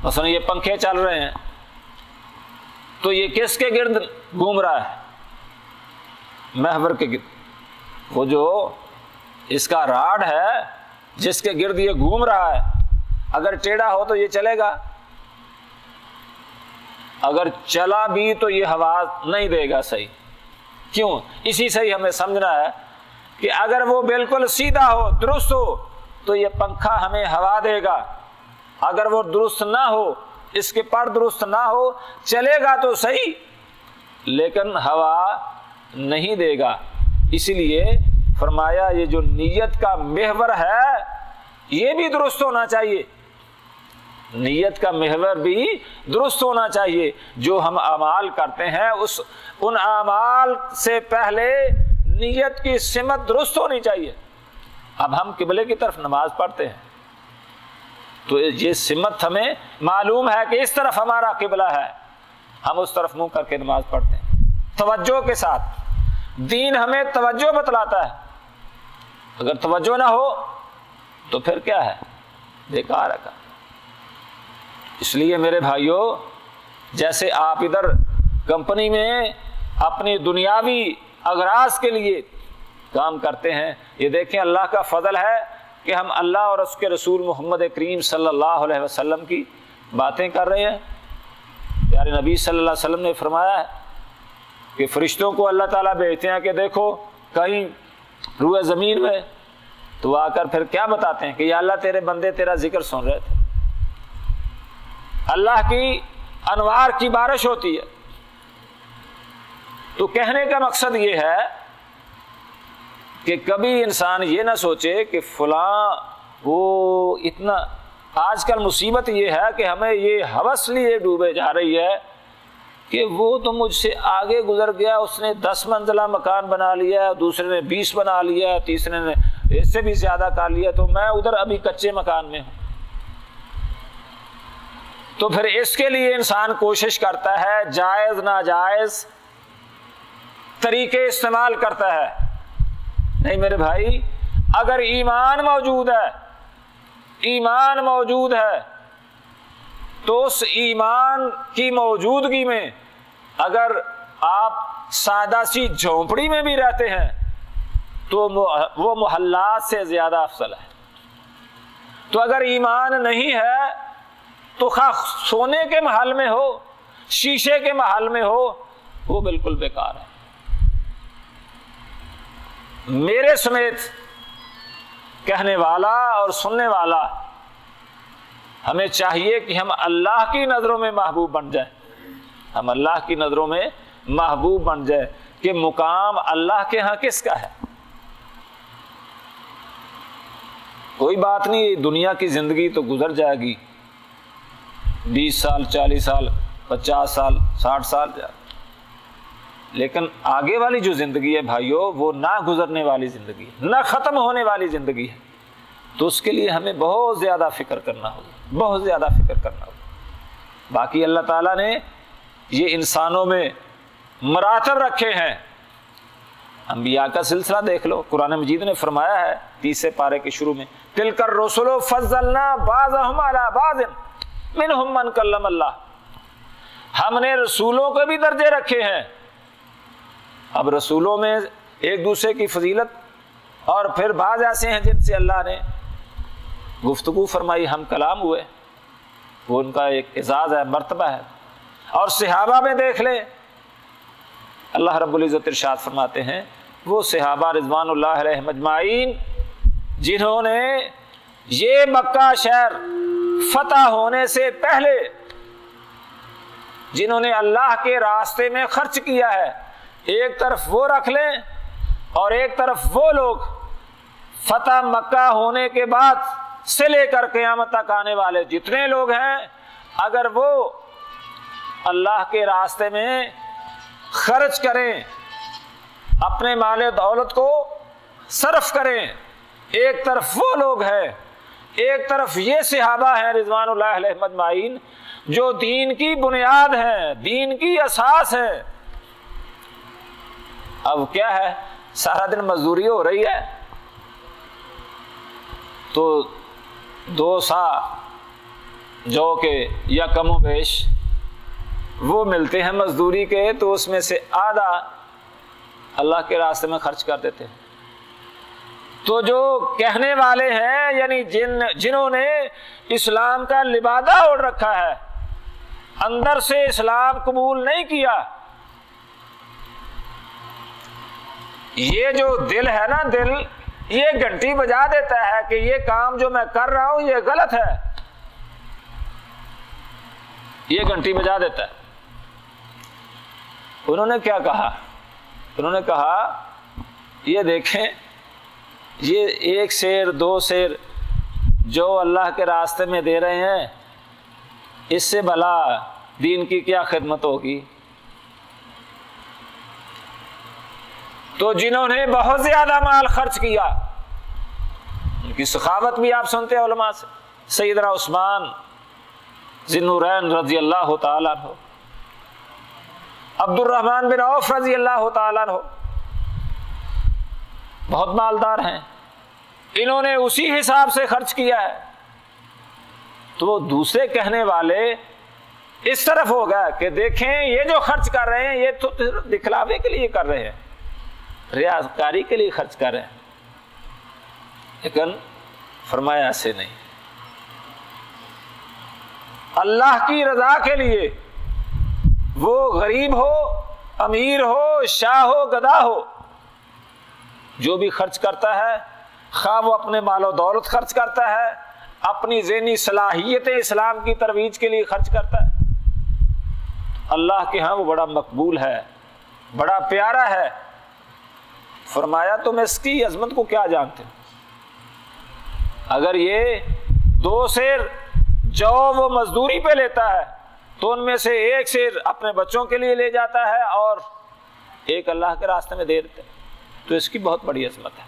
مثلا یہ پنکھے چل رہے ہیں تو یہ کس کے گرد گھوم رہا ہے؟ محور کے گرد. وہ جو اس کا راڈ ہے جس کے گرد یہ گھوم رہا ہے، اگر ٹیڑھا ہو تو یہ چلے گا، اگر چلا بھی تو یہ ہوا نہیں دے گا صحیح. کیوں؟ اسی سے ہی ہمیں سمجھنا ہے کہ اگر وہ بالکل سیدھا ہو، درست ہو تو یہ پنکھا ہمیں ہوا دے گا. اگر وہ درست نہ ہو، اس کے پر درست نہ ہو، چلے گا تو صحیح لیکن ہوا نہیں دے گا. اسی لیے فرمایا یہ جو نیت کا محور ہے یہ بھی درست ہونا چاہیے. نیت کا محور بھی درست ہونا چاہیے. جو ہم اعمال کرتے ہیں ان اعمال سے پہلے نیت کی سمت درست ہونی چاہیے. اب ہم قبلے کی طرف نماز پڑھتے ہیں تو یہ سمت ہمیں معلوم ہے کہ اس طرف ہمارا قبلہ ہے، ہم اس طرف منہ کر کے نماز پڑھتے ہیں توجہ کے ساتھ. دین ہمیں توجہ بتلاتا ہے. اگر توجہ نہ ہو تو پھر کیا ہے؟ بیکار ہے کام۔ اس لیے میرے بھائیوں، جیسے آپ ادھر کمپنی میں اپنی دنیاوی اغراض کے لیے کام کرتے ہیں، یہ دیکھیں اللہ کا فضل ہے کہ ہم اللہ اور اس کے رسول محمد کریم صلی اللہ علیہ وسلم کی باتیں کر رہے ہیں۔ پیارے نبی صلی اللہ علیہ وسلم نے فرمایا ہے کہ فرشتوں کو اللہ تعالیٰ بھیجتے ہیں کہ دیکھو کہیں روئے زمین میں، تو آ کر پھر کیا بتاتے ہیں کہ یا اللہ تیرے بندے تیرا ذکر سن رہے تھے۔ اللہ کی انوار کی بارش ہوتی ہے۔ تو کہنے کا مقصد یہ ہے کہ کبھی انسان یہ نہ سوچے کہ فلاں وہ اتنا، آج کل مصیبت یہ ہے کہ ہمیں یہ ہوس لیے ڈوبے جا رہی ہے کہ وہ تو مجھ سے آگے گزر گیا، اس نے 10 منزلہ مکان بنا لیا، دوسرے نے 20 بنا لیا، تیسرے نے اس سے بھی زیادہ کر لیا، تو میں ادھر ابھی کچے مکان میں ہوں۔ تو پھر اس کے لیے انسان کوشش کرتا ہے، جائز ناجائز طریقے استعمال کرتا ہے۔ نہیں میرے بھائی، اگر ایمان موجود ہے، ایمان موجود ہے، تو اس ایمان کی موجودگی میں اگر آپ سادہ سی جھونپڑی میں بھی رہتے ہیں تو وہ محلات سے زیادہ افضل ہے۔ تو اگر ایمان نہیں ہے تو خواہ سونے کے محل میں ہو، شیشے کے محل میں ہو، وہ بالکل بیکار ہے۔ میرے سمیت کہنے والا اور سننے والا، ہمیں چاہیے کہ ہم اللہ کی نظروں میں محبوب بن جائیں، ہم اللہ کی نظروں میں محبوب بن جائیں کہ مقام اللہ کے ہاں کس کا ہے۔ کوئی بات نہیں، دنیا کی زندگی تو گزر جائے گی، 20 سال 40 سال 50 سال 60 سال جائے، لیکن آگے والی جو زندگی ہے بھائیوں، وہ نہ گزرنے والی زندگی ہے، نہ ختم ہونے والی زندگی ہے۔ تو اس کے لیے ہمیں بہت زیادہ فکر کرنا ہوگا، بہت زیادہ فکر کرنا ہوگا۔ باقی اللہ تعالیٰ نے یہ انسانوں میں مراتب رکھے ہیں۔ انبیاء کا سلسلہ دیکھ لو، قرآن مجید نے فرمایا ہے 30 پارے کے شروع میں، تِلْكَ الرُّسُلُ فَضَّلْنَا بَعْضَهُمْ عَلَى بَعْضٍ مِنْهُمْ مَنْ كَلَّمَ اللَّهُ، ہم نے رسولوں کے بھی درجے رکھے ہیں۔ اب رسولوں میں ایک دوسرے کی فضیلت، اور پھر بعض ایسے ہیں جن سے اللہ نے گفتگو فرمائی، ہم کلام ہوئے، وہ ان کا ایک اعزاز ہے، مرتبہ ہے۔ اور صحابہ میں دیکھ لیں، اللہ رب العزت ارشاد فرماتے ہیں وہ صحابہ رضوان اللہ علیہ مجمعین جنہوں نے یہ مکہ شہر فتح ہونے سے پہلے جنہوں نے اللہ کے راستے میں خرچ کیا ہے، ایک طرف وہ رکھ لیں اور ایک طرف وہ لوگ فتح مکہ ہونے کے بعد سے لے کر قیامت تک آنے والے جتنے لوگ ہیں، اگر وہ اللہ کے راستے میں خرچ کریں، اپنے مال دولت کو صرف کریں، ایک طرف وہ لوگ ہیں، ایک طرف یہ صحابہ ہیں رضوان اللہ علیہ مجمعین جو دین کی بنیاد ہیں، دین کی اساس ہے۔ اب کیا ہے، سارا دن مزدوری ہو رہی ہے تو 2 سا جو کہ یا کم و بیش وہ ملتے ہیں مزدوری کے، تو اس میں سے آدھا اللہ کے راستے میں خرچ کر دیتے ہیں۔ تو جو کہنے والے ہیں، یعنی جنہوں نے اسلام کا لبادہ اوڑھ رکھا ہے، اندر سے اسلام قبول نہیں کیا، یہ جو دل ہے نا، دل یہ گھنٹی بجا دیتا ہے کہ یہ کام جو میں کر رہا ہوں یہ غلط ہے، یہ گھنٹی بجا دیتا ہے۔ انہوں نے کیا کہا؟ انہوں نے کہا یہ دیکھیں، یہ 1 سیر 2 سیر جو اللہ کے راستے میں دے رہے ہیں، اس سے بھلا دین کی کیا خدمت ہوگی؟ تو جنہوں نے بہت زیادہ مال خرچ کیا، ان کی سخاوت بھی آپ سنتے ہیں علماء سے، سیدنا عثمان ذی النورین رضی اللہ تعالیٰ عنہ، عبد الرحمن بن عوف رضی اللہ تعالیٰ عنہ، بہت مالدار ہیں، انہوں نے اسی حساب سے خرچ کیا ہے۔ تو وہ دوسرے کہنے والے اس طرف ہو گیا کہ دیکھیں یہ جو خرچ کر رہے ہیں یہ تو دکھلاوے کے لیے کر رہے ہیں، ریاکاری کے لیے خرچ کر رہے ہیں. لیکن فرمایا ایسے نہیں، اللہ کی رضا کے لیے وہ غریب ہو، امیر ہو، شاہ ہو، گدا ہو، جو بھی خرچ کرتا ہے، خواہ وہ اپنے مال و دولت خرچ کرتا ہے، اپنی ذہنی صلاحیتیں اسلام کی ترویج کے لیے خرچ کرتا ہے، اللہ کے ہاں وہ بڑا مقبول ہے، بڑا پیارا ہے. فرمایا تم اس کی عظمت کو کیا جانتے؟ اگر یہ 2 سیر جو وہ مزدوری پہ لیتا ہے تو ان میں سے 1 سیر اپنے بچوں کے لیے لے جاتا ہے اور 1 اللہ کے راستے میں دے دیتے، تو اس کی بہت بڑی عظمت ہے.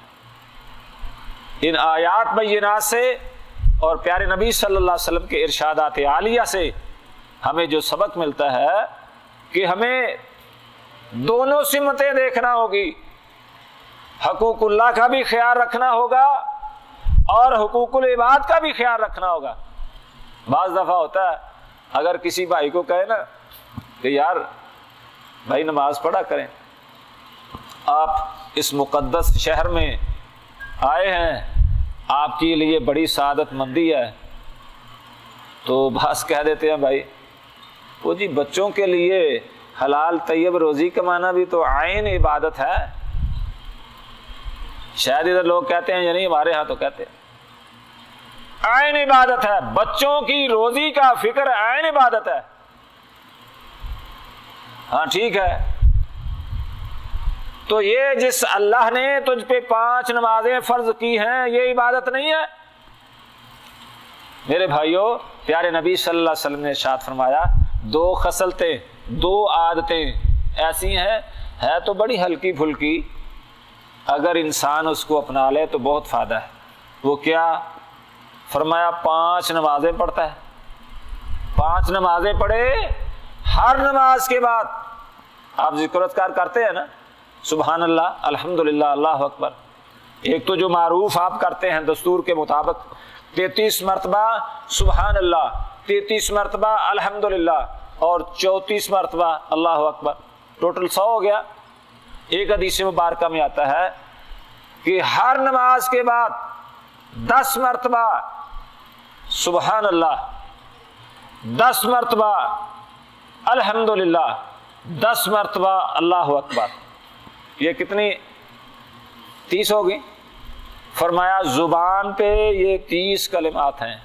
ان آیات بینات سے اور پیارے نبی صلی اللہ علیہ وسلم کے ارشادات عالیہ سے ہمیں جو سبق ملتا ہے کہ ہمیں دونوں سمتیں دیکھنا ہوگی، حقوق اللہ کا بھی خیال رکھنا ہوگا اور حقوق العباد کا بھی خیال رکھنا ہوگا. بعض دفعہ ہوتا ہے اگر کسی بھائی کو کہے نا کہ یار بھائی نماز پڑھا کریں، آپ اس مقدس شہر میں آئے ہیں، آپ کے لیے بڑی سعادت مندی ہے، تو بعض کہہ دیتے ہیں بھائی وہ جی بچوں کے لیے حلال طیب روزی کمانا بھی تو عین عبادت ہے. شاید ادھر لوگ کہتے ہیں یا نہیں، ہمارے ہاں تو کہتے ہیں عین عبادت ہے، بچوں کی روزی کا فکر عین عبادت ہے. ہاں ٹھیک ہے، تو یہ جس اللہ نے تجھ پہ 5 نمازیں فرض کی ہیں یہ عبادت نہیں ہے؟ میرے بھائیوں، پیارے نبی صلی اللہ علیہ وسلم نے ارشاد فرمایا 2 خصلتیں 2 عادتیں ایسی ہیں، ہے تو بڑی ہلکی پھلکی، اگر انسان اس کو اپنا لے تو بہت فائدہ ہے. وہ کیا؟ فرمایا 5 نمازیں پڑھتا ہے، 5 نمازیں پڑھے، ہر نماز کے بعد آپ ذکر اذکار کرتے ہیں نا، سبحان اللہ، الحمدللہ، اللہ اکبر. ایک تو جو معروف آپ کرتے ہیں دستور کے مطابق 33 مرتبہ سبحان اللہ، 33 مرتبہ الحمدللہ اور 34 مرتبہ اللہ اکبر، ٹوٹل 100 ہو گیا. ایک حدیث مبارکہ میں آتا ہے کہ ہر نماز کے بعد 10 مرتبہ سبحان اللہ، 10 مرتبہ الحمدللہ، 10 مرتبہ اللہ اکبر. یہ کتنی 30 ہوگی؟ فرمایا زبان پہ یہ 30 کلمات ہیں.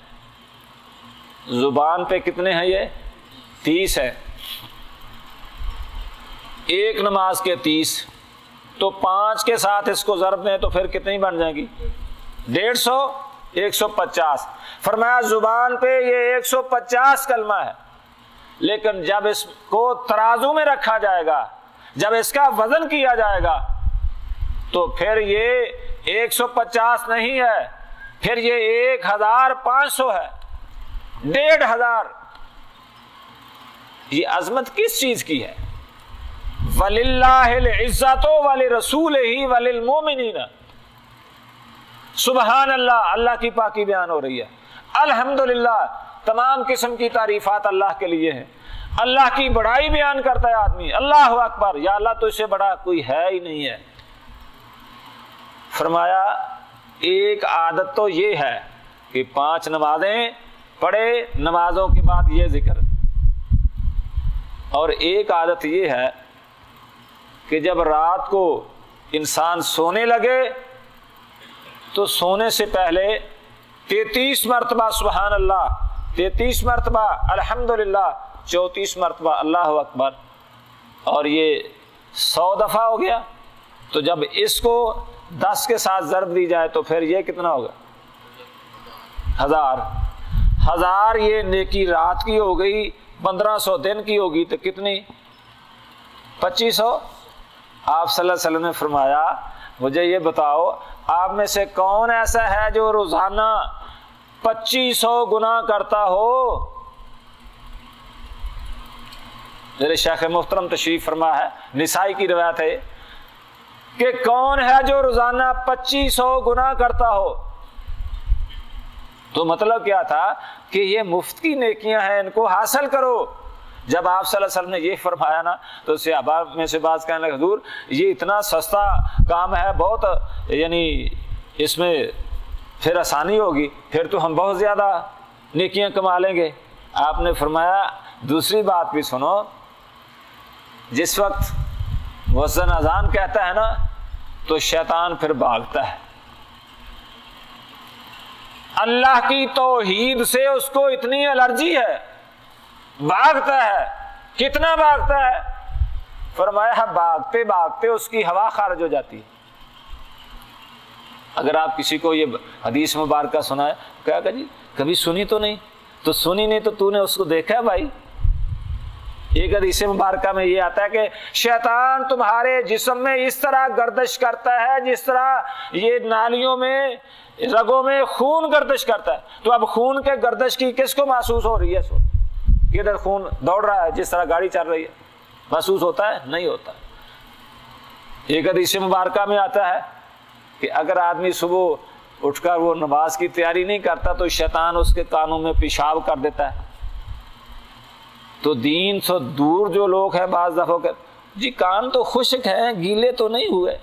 زبان پہ کتنے ہیں؟ یہ 30 ہے. ایک نماز کے 30 تو 5 کے ساتھ اس کو ضرب دیں تو پھر کتنی بن جائے گی؟ 150، 150. فرمایا زبان پہ یہ 150 کلمہ ہے، لیکن جب اس کو ترازو میں رکھا جائے گا، جب اس کا وزن کیا جائے گا تو پھر یہ 150 نہیں ہے، پھر یہ 1500 ہے، 1500. یہ عظمت کس چیز کی ہے؟ وَلِلَّهِ الْعِزَّةُ وَلِرَسُولِهِ وَلِلْمُؤْمِنِينَ. سبحان اللہ، اللہ کی پاکی بیان ہو رہی ہے. الحمدللہ، تمام قسم کی تعریفات اللہ کے لیے ہیں. اللہ کی بڑائی بیان کرتا ہے آدمی، اللہ اکبر، یا اللہ تو اس سے بڑا کوئی ہے ہی نہیں ہے. فرمایا ایک عادت تو یہ ہے کہ 5 نمازیں پڑھے، نمازوں کے بعد یہ ذکر، اور ایک عادت یہ ہے کہ جب رات کو انسان سونے لگے تو سونے سے پہلے 33 مرتبہ سبحان اللہ، 33 مرتبہ الحمدللہ، 34 مرتبہ اللہ اکبر، اور یہ 100 دفعہ ہو گیا. تو جب اس کو 10 کے ساتھ ضرب دی جائے تو پھر یہ کتنا ہوگا؟ 1000. یہ نیکی رات کی ہو گئی، 1500 دن کی ہوگی تو کتنی؟ 2500. آپ صلی اللہ علیہ وسلم نے فرمایا مجھے یہ بتاؤ آپ میں سے کون ایسا ہے جو روزانہ 2500 گناہ کرتا ہو؟ میرے شیخ محترم تشریف فرما ہے، نسائی کی روایت ہے کہ کون ہے جو روزانہ 2500 گناہ کرتا ہو؟ تو مطلب کیا تھا کہ یہ مفت کی نیکیاں ہیں، ان کو حاصل کرو۔ جب آپ صلی اللہ علیہ وسلم نے یہ فرمایا نا تو صحابہ میں سے بعض کہنے لگے حضور یہ اتنا سستا کام ہے، بہت یعنی اس میں پھر آسانی ہوگی، پھر تو ہم بہت زیادہ نیکیاں کما لیں گے۔ آپ نے فرمایا دوسری بات بھی سنو، جس وقت مؤذن اذان کہتا ہے نا تو شیطان پھر بھاگتا ہے۔ اللہ کی توحید سے اس کو اتنی الرجی ہے، بھاگتا ہے۔ کتنا بھاگتا ہے؟ فرمایا بھاگتے بھاگتے اس کی ہوا خارج ہو جاتی ہے۔ اگر آپ کسی کو یہ حدیث مبارکہ سنائے، کہا کہ جی کبھی سنی تو نہیں، تو سنی نہیں تو نے اس کو دیکھا ہے بھائی؟ ایک حدیث مبارکہ میں یہ آتا ہے کہ شیطان تمہارے جسم میں اس طرح گردش کرتا ہے جس طرح یہ نالیوں میں رگوں میں خون گردش کرتا ہے۔ تو اب خون کے گردش کی کس کو محسوس ہو رہی ہے؟ ادھر خون دوڑ رہا ہے جس طرح گاڑی چل رہی ہے، محسوس ہوتا ہے؟ نہیں ہوتا۔ ایک حدیث مبارکہ میں آتا ہے کہ اگر آدمی صبح اٹھ کر وہ نماز کی تیاری نہیں کرتا تو شیطان اس کے کانوں میں پیشاب کر دیتا ہے۔ تو دین سے دور جو لوگ ہیں بعض دفعہ کہ جی کان تو خشک ہیں، گیلے تو نہیں ہوئے۔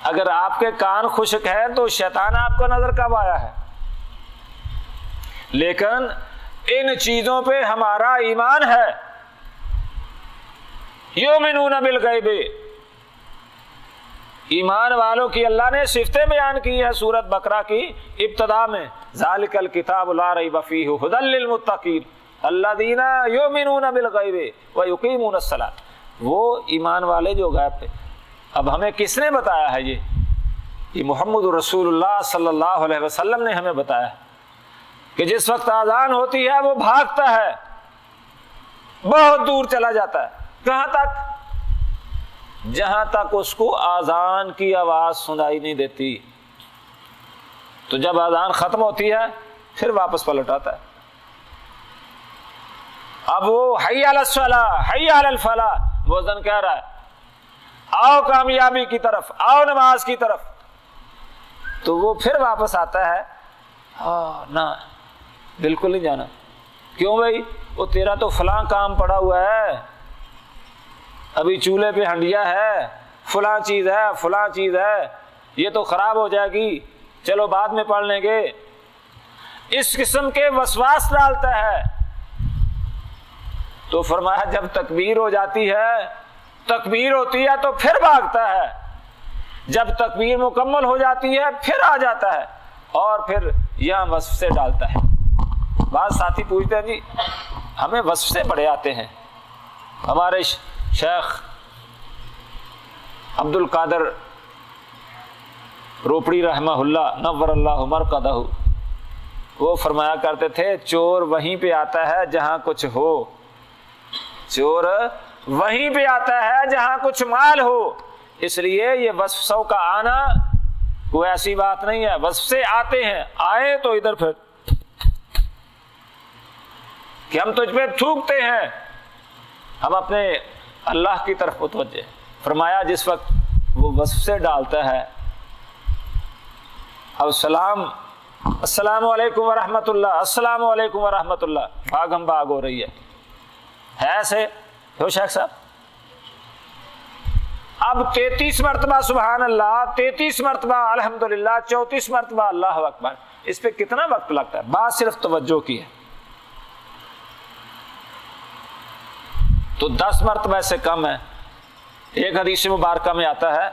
اگر آپ کے کان خشک ہیں تو شیطان آپ کو نظر کب آیا ہے؟ لیکن ان چیزوں پہ ہمارا ایمان ہے۔ یؤمنون بالغیب، ایمان والوں کی اللہ نے صفتیں بیان کی ہے سورۃ بقرہ کی ابتدا میں، ذالک الکتاب لا ریب فیہ ھدی للمتقین الذین یؤمنون بالغیب ویقیمون الصلاۃ۔ وہ ایمان والے جو غیب پہ۔ اب ہمیں کس نے بتایا ہے؟ یہ محمد رسول اللہ صلی اللہ علیہ وسلم نے ہمیں بتایا ہے کہ جس وقت اذان ہوتی ہے وہ بھاگتا ہے، بہت دور چلا جاتا ہے۔ کہاں تک؟ جہاں تک اس کو اذان کی آواز سنائی نہیں دیتی۔ تو جب اذان ختم ہوتی ہے پھر واپس پلٹ آتا ہے۔ اب وہ حی علی الصلاۃ حی علی الفلاح مؤذن کہہ رہا ہے آؤ کامیابی کی طرف، آؤ نماز کی طرف، تو وہ پھر واپس آتا ہے نہ بالکل نہیں جانا۔ کیوں بھائی؟ وہ تیرا تو فلاں کام پڑا ہوا ہے، ابھی چولہے پہ ہنڈیا ہے، فلاں چیز ہے، فلاں چیز ہے، یہ تو خراب ہو جائے گی، چلو بعد میں پڑھ لیں گے۔ اس قسم کے وسواس ڈالتا ہے۔ تو فرمایا جب تکبیر ہو جاتی ہے، تکبیر ہوتی ہے تو پھر بھاگتا ہے، جب تکبیر مکمل ہو جاتی ہے پھر آ جاتا ہے اور پھر یہاں وصف سے ڈالتا ہے۔ بعض ساتھی پوچھتے ہیں جی ہمیں وصف سے بڑے آتے ہیں۔ ہمارے شیخ عبد القادر روپڑی رحمہ اللہ نور اللہ مرقدہ، وہ فرمایا کرتے تھے چور وہیں پہ آتا ہے جہاں کچھ ہو، چور وہیں پہ آتا ہے جہاں کچھ مال ہو۔ اس لیے یہ وصف سو کا آنا کوئی ایسی بات نہیں ہے، وصف سے آتے ہیں، آئے تو ادھر پھر کہ ہم تجھ پہ تھوکتے ہیں، ہم اپنے اللہ کی طرف متوجہ۔ فرمایا جس وقت وہ وصف سے ڈالتا ہے، اب السلام علیکم ورحمۃ اللہ، السلام علیکم ورحمۃ اللہ، بھاگم بھاگ ہو رہی ہے ایسے ہو شیخ صاحب۔ اب 33 مرتبہ سبحان اللہ، 33 مرتبہ الحمدللہ، 34 مرتبہ اللہ اکبر، اس پہ کتنا وقت لگتا ہے؟ بات صرف توجہ کی ہے۔ تو 10 مرتبہ سے کم ہے۔ ایک حدیث مبارکہ میں آتا ہے،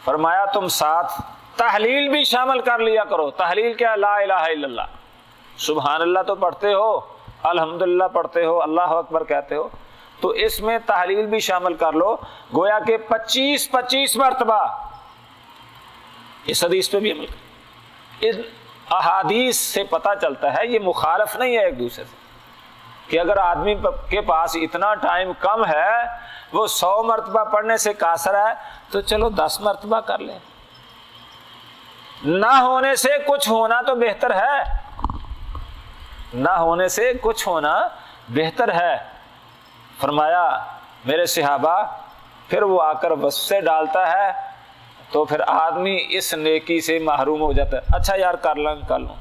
فرمایا تم ساتھ تحلیل بھی شامل کر لیا کرو۔ تحلیل کیا؟ لا الہ الا اللہ، سبحان اللہ تو پڑھتے ہو، الحمدللہ پڑھتے ہو، اللہ اکبر کہتے ہو، تو اس میں تحلیل بھی شامل کر لو، گویا کہ 25 مرتبہ۔ اس حدیث پہ بھی عمل کرو۔ اس احادیث سے پتہ چلتا ہے یہ مخالف نہیں ہے ایک دوسرے سے، کہ اگر آدمی کے پاس اتنا ٹائم کم ہے، وہ 100 مرتبہ پڑھنے سے قاصر ہے، تو چلو 10 مرتبہ کر لیں۔ نہ ہونے سے کچھ ہونا تو بہتر ہے، نہ ہونے سے کچھ ہونا بہتر ہے۔ فرمایا میرے صحابہ، پھر وہ آ کر وصف سے ڈالتا ہے، تو پھر آدمی اس نیکی سے محروم ہو جاتا ہے. اچھا یار کر لوں.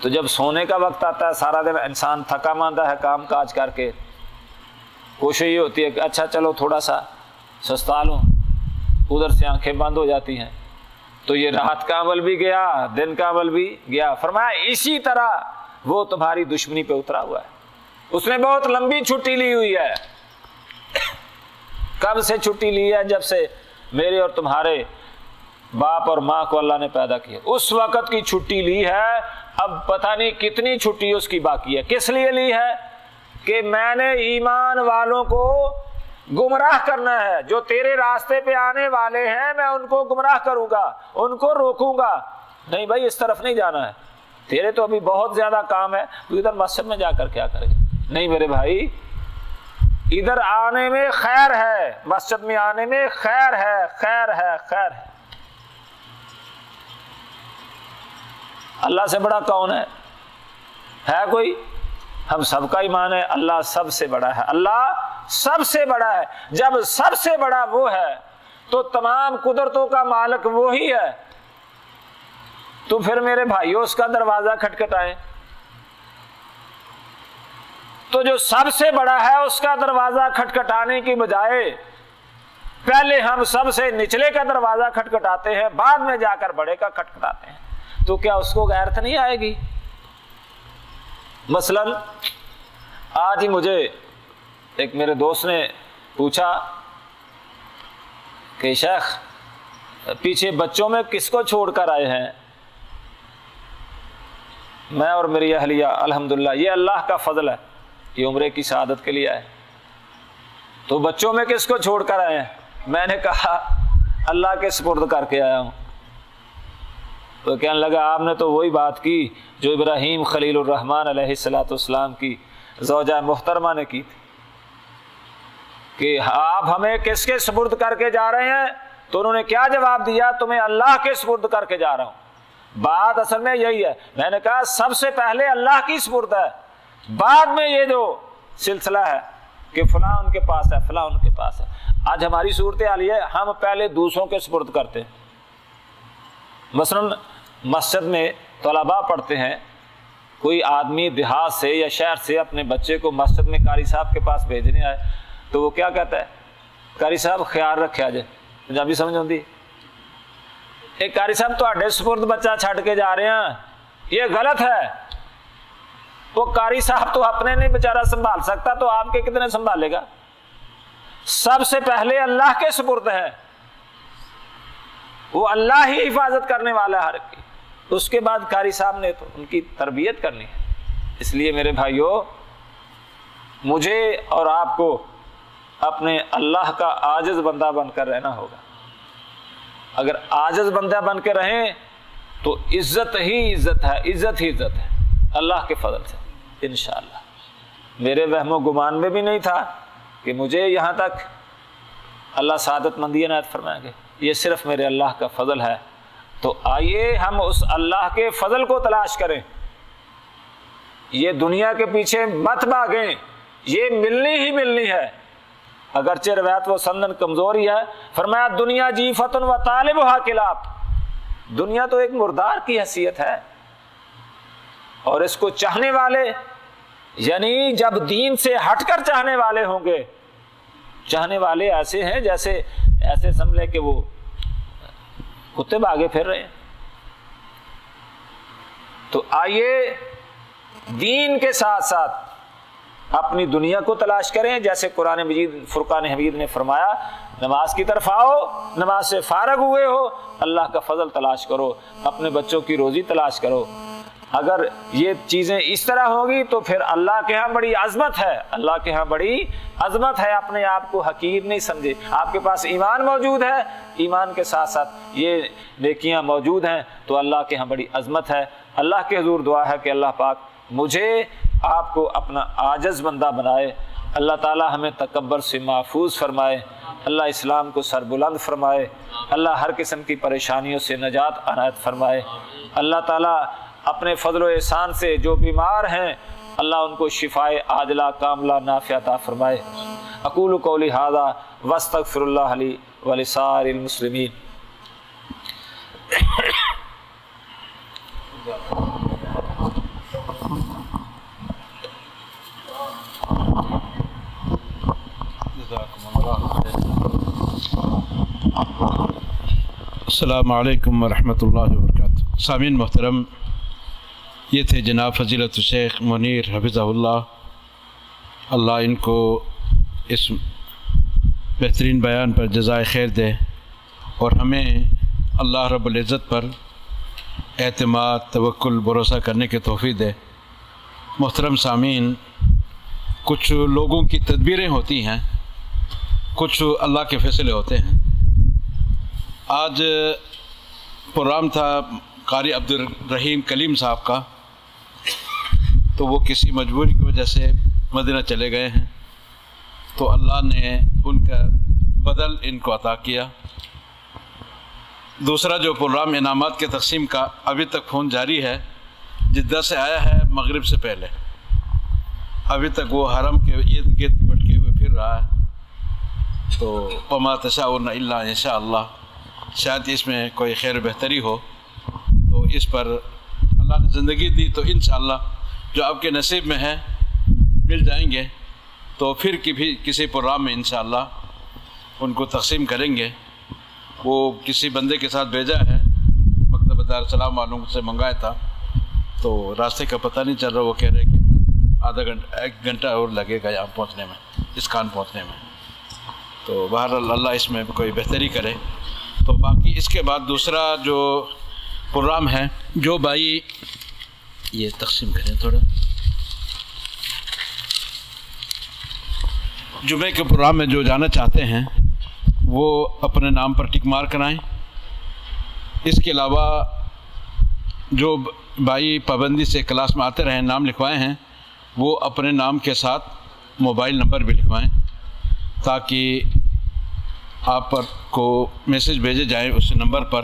تو جب سونے کا وقت آتا ہے سارا دن انسان تھکا ماندہ ہے کام کاج کر کے, کوشش یہ ہوتی ہے کہ اچھا چلو تھوڑا سا سستا لوں, ادھر سے آنکھیں بند ہو جاتی ہیں. تو یہ رات کا عمل بھی گیا, دن کا عمل بھی گیا. فرمایا اسی طرح وہ تمہاری دشمنی پہ اترا ہوا ہے, اس نے بہت لمبی چھٹی لی ہوئی ہے. کب سے چھٹی لی ہے؟ جب سے میرے اور تمہارے باپ اور ماں کو اللہ نے پیدا کیا, اس وقت کی چھٹی لی ہے. اب پتہ نہیں کتنی چھٹی اس کی باقی ہے. کس لیے لی ہے؟ کہ میں نے ایمان والوں کو گمراہ کرنا ہے. جو تیرے راستے پہ آنے والے ہیں میں ان کو گمراہ کروں گا, ان کو روکوں گا. نہیں بھائی اس طرف نہیں جانا ہے, تیرے تو ابھی بہت زیادہ کام ہے, تو ادھر مسجد میں جا کر کیا کرے گا؟ نہیں میرے بھائی, ادھر آنے میں خیر ہے, مسجد میں آنے میں خیر ہے, خیر ہے, خیر ہے. اللہ سے بڑا کون ہے کوئی؟ ہم سب کا ایمان ہے اللہ سب سے بڑا ہے, اللہ سب سے بڑا ہے. جب سب سے بڑا وہ ہے تو تمام قدرتوں کا مالک وہی ہے. تو پھر میرے بھائیوں اس کا دروازہ کھٹکھٹائیں. تو جو سب سے بڑا ہے اس کا دروازہ کھٹکھٹانے کی بجائے پہلے ہم سب سے نچلے کا دروازہ کھٹکھٹاتے ہیں, بعد میں جا کر بڑے کا کھٹکھٹاتے ہیں. تو کیا اس کو غیرت نہیں آئے گی؟ مثلا آج ہی مجھے ایک میرے دوست نے پوچھا کہ شیخ پیچھے بچوں میں کس کو چھوڑ کر آئے ہیں؟ میں اور میری اہلیہ الحمدللہ یہ اللہ کا فضل ہے, یہ عمرے کی سعادت کے لیے آئے. تو بچوں میں کس کو چھوڑ کر آئے ہیں؟ میں نے کہا اللہ کے سپرد کر کے آیا ہوں. تو کہنے لگا آپ نے تو وہی بات کی جو ابراہیم خلیل الرحمن علیہ السلام کی زوجہ محترمہ نے کی تھی کہ آپ ہمیں کس کے سپرد کر کے جا رہے ہیں؟ تو انہوں نے کیا جواب دیا؟ تمہیں اللہ کے سپرد کر کے جا رہا ہوں. بات اصل میں یہی ہے. میں نے کہا سب سے پہلے اللہ کی سپرد ہے, بعد میں یہ جو سلسلہ ہے کہ فلاں ان کے پاس ہے, فلاں ان کے پاس ہے. آج ہماری صورتحال یہ ہے ہم پہلے دوسروں کے سپرد کرتے ہیں. مثلا مسجد میں طلباء پڑھتے ہیں, کوئی آدمی دیہات سے یا شہر سے اپنے بچے کو مسجد میں قاری صاحب کے پاس بھیجنے آئے تو وہ کیا کہتا ہے؟ قاری صاحب خیال رکھا جائے. پنجابی سمجھ آتی؟ ایک قاری صاحب تہاڈے سپرد بچہ چھڈ کے جا رہے ہیں, یہ غلط ہے. وہ قاری صاحب تو اپنے نہیں بیچارہ سنبھال سکتا, تو آپ کے کتنے سنبھالے گا؟ سب سے پہلے اللہ کے سپرد ہے, وہ اللہ ہی حفاظت کرنے والا ہے ہر کی. اس کے بعد قاری صاحب نے تو ان کی تربیت کرنی ہے. اس لیے میرے بھائیوں مجھے اور آپ کو اپنے اللہ کا عاجز بندہ بن کر رہنا ہوگا. اگر عاجز بندہ بن کے رہیں تو عزت ہی عزت ہے, عزت ہی عزت ہے اللہ کے فضل سے انشاءاللہ. میرے وہم و گمان میں بھی نہیں تھا کہ مجھے یہاں تک اللہ سعادت مندی عنایت فرمائیں گے, یہ صرف میرے اللہ کا فضل ہے. تو آئیے ہم اس اللہ کے فضل کو تلاش کریں, یہ دنیا کے پیچھے مت بھاگیں, یہ ملنی ہی ملنی ہے. اگرچہ روایت و سندن کمزوری ہے. فرمایا دنیا جیفتن و طالبها کلاب, دنیا تو ایک مردار کی حیثیت ہے اور اس کو چاہنے والے یعنی جب دین سے ہٹ کر چاہنے والے ہوں گے, چاہنے والے ایسے ہیں جیسے ایسے سمجھ لیں کہ وہ کتے بھاگے پھر رہے ہیں. تو آئیے دین کے ساتھ ساتھ اپنی دنیا کو تلاش کریں. جیسے قرآن مجید فرقان حمید نے فرمایا نماز کی طرف آؤ, نماز سے فارغ ہوئے ہو اللہ کا فضل تلاش کرو, اپنے بچوں کی روزی تلاش کرو. اگر یہ چیزیں اس طرح ہوگی تو پھر اللہ کے ہاں بڑی عظمت ہے, اللہ کے ہاں بڑی عظمت ہے. اپنے آپ کو حقیر نہیں سمجھے. آپ کے پاس ایمان موجود ہے, ایمان کے ساتھ ساتھ یہ نیکیاں موجود ہیں تو اللہ کے ہاں بڑی عظمت ہے. اللہ کے حضور دعا ہے کہ اللہ پاک مجھے آپ کو اپنا عاجز بندہ بنائے. اللہ تعالی ہمیں تکبر سے محفوظ فرمائے, اللہ اسلام کو سربلند فرمائے, اللہ ہر قسم کی پریشانیوں سے نجات عنایت فرمائے. اللہ تعالی اپنے فضل و احسان سے جو بیمار ہیں اللہ ان کو شفائے عاجلہ کاملہ نافعہ عطا فرمائے. اقول قولی ھذا واستغفر اللہ لی ولسائر المسلمین۔ السلام علیکم ورحمۃ اللہ وبرکاتہ۔ سامعین محترم، یہ تھے جناب فضیلت الشیخ منیر حفظہ اللہ ان کو اس بہترین بیان پر جزائے خیر دے اور ہمیں اللہ رب العزت پر اعتماد، توکل، بھروسہ کرنے کی توفیق دے۔ محترم سامعین، کچھ لوگوں کی تدبیریں ہوتی ہیں، کچھ اللہ کے فیصلے ہوتے ہیں۔ آج پروگرام تھا قاری عبد الرحیم کلیم صاحب کا، تو وہ کسی مجبوری کی وجہ سے مدینہ چلے گئے ہیں، تو اللہ نے ان کا بدل ان کو عطا کیا۔ دوسرا جو پروگرام انعامات کے تقسیم کا ابھی تک فون جاری ہے، جدہ سے آیا ہے مغرب سے پہلے، ابھی تک وہ حرم کے ارد گرد بٹکے ہوئے پھر رہا ہے۔ تو وما تشاءون الا ان شاء اللہ، شاید اس میں کوئی خیر بہتری ہو، تو اس پر اللہ نے زندگی دی تو انشاءاللہ جو آپ کے نصیب میں ہے مل جائیں گے، تو پھر کسی پروگرام میں انشاءاللہ ان کو تقسیم کریں گے۔ وہ کسی بندے کے ساتھ بھیجا ہے، مکتبہ دارالسلام والوں سے منگایا تھا، تو راستے کا پتہ نہیں چل رہا، وہ کہہ رہے کہ آدھا گھنٹہ 1 گھنٹہ اور لگے گا یہاں پہنچنے میں، اس کان پہنچنے میں۔ تو بہرحال اللہ اس میں کوئی بہتری کرے۔ تو باقی اس کے بعد دوسرا جو پروگرام ہے، جو بھائی یہ تقسیم کریں تھوڑا، جمعے کے پروگرام میں جو جانا چاہتے ہیں وہ اپنے نام پر ٹک مار کرائیں۔ اس کے علاوہ جو بھائی پابندی سے کلاس میں آتے رہیں، نام لکھوائے ہیں، وہ اپنے نام کے ساتھ موبائل نمبر بھی لکھوائیں، تاکہ آپ پر کو میسج بھیجے جائیں اس نمبر پر۔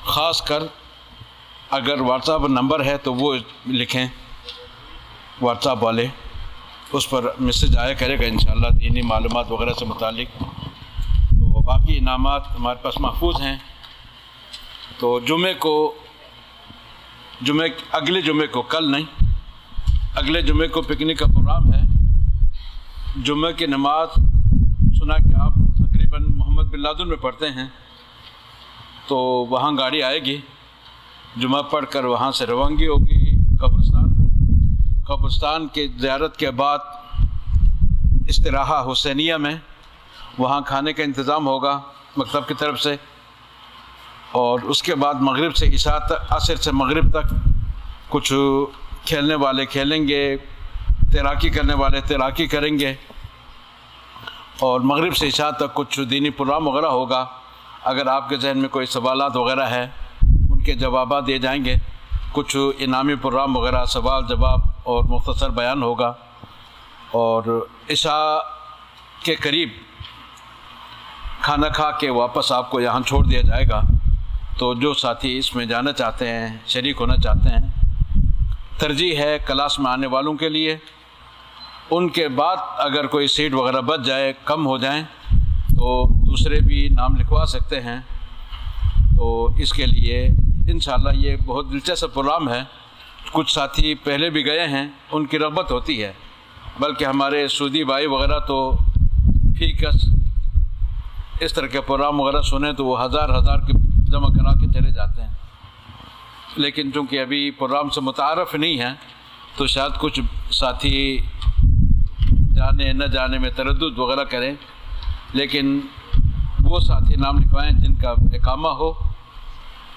خاص کر اگر واٹس ایپ نمبر ہے تو وہ لکھیں، واٹس ایپ والے، اس پر میسج آیا کرے گا انشاءاللہ دینی معلومات وغیرہ سے متعلق۔ تو باقی انعامات ہمارے پاس محفوظ ہیں۔ تو اگلے جمعے کو، کل نہیں، اگلے جمعے کو پکنک کا پروگرام ہے۔ جمعہ کی نماز سنا کہ آپ تقریباً محمد بن لادن میں پڑھتے ہیں، تو وہاں گاڑی آئے گی، جمعہ پڑھ کر وہاں سے روانگی ہوگی قبرستان کی زیارت کے بعد استراحہ حسینیہ میں، وہاں کھانے کا انتظام ہوگا مکتب کی طرف سے، اور اس کے بعد مغرب سے عشاء تک، عصر سے مغرب تک کچھ کھیلنے والے کھیلیں گے، تیراکی کرنے والے تیراکی کریں گے، اور مغرب سے عشاء تک کچھ دینی پروگرام وغیرہ ہوگا۔ اگر آپ کے ذہن میں کوئی سوالات وغیرہ ہے ان کے جوابات دیے جائیں گے، کچھ انعامی پروگرام وغیرہ، سوال جواب اور مختصر بیان ہوگا، اور عشاء کے قریب کھانا کھا کے واپس آپ کو یہاں چھوڑ دیا جائے گا۔ تو جو ساتھی اس میں جانا چاہتے ہیں، شریک ہونا چاہتے ہیں، ترجیح ہے کلاس میں آنے والوں کے لیے۔ ان کے بعد اگر کوئی سیٹ وغیرہ بچ جائے، کم ہو جائیں، تو دوسرے بھی نام لکھوا سکتے ہیں۔ تو اس کے لیے انشاءاللہ یہ بہت دلچسپ پروگرام ہے۔ کچھ ساتھی پہلے بھی گئے ہیں، ان کی رغبت ہوتی ہے، بلکہ ہمارے سعودی بھائی وغیرہ تو فی کس اس طرح کے پروگرام وغیرہ سنیں تو وہ ہزار کے جمع کرا کے چلے جاتے ہیں، لیکن چونکہ ابھی پروگرام سے متعارف نہیں ہیں تو شاید کچھ ساتھی جانے نہ جانے میں تردد وغیرہ کریں، لیکن وہ ساتھی نام لکھوائیں جن کا اقامہ ہو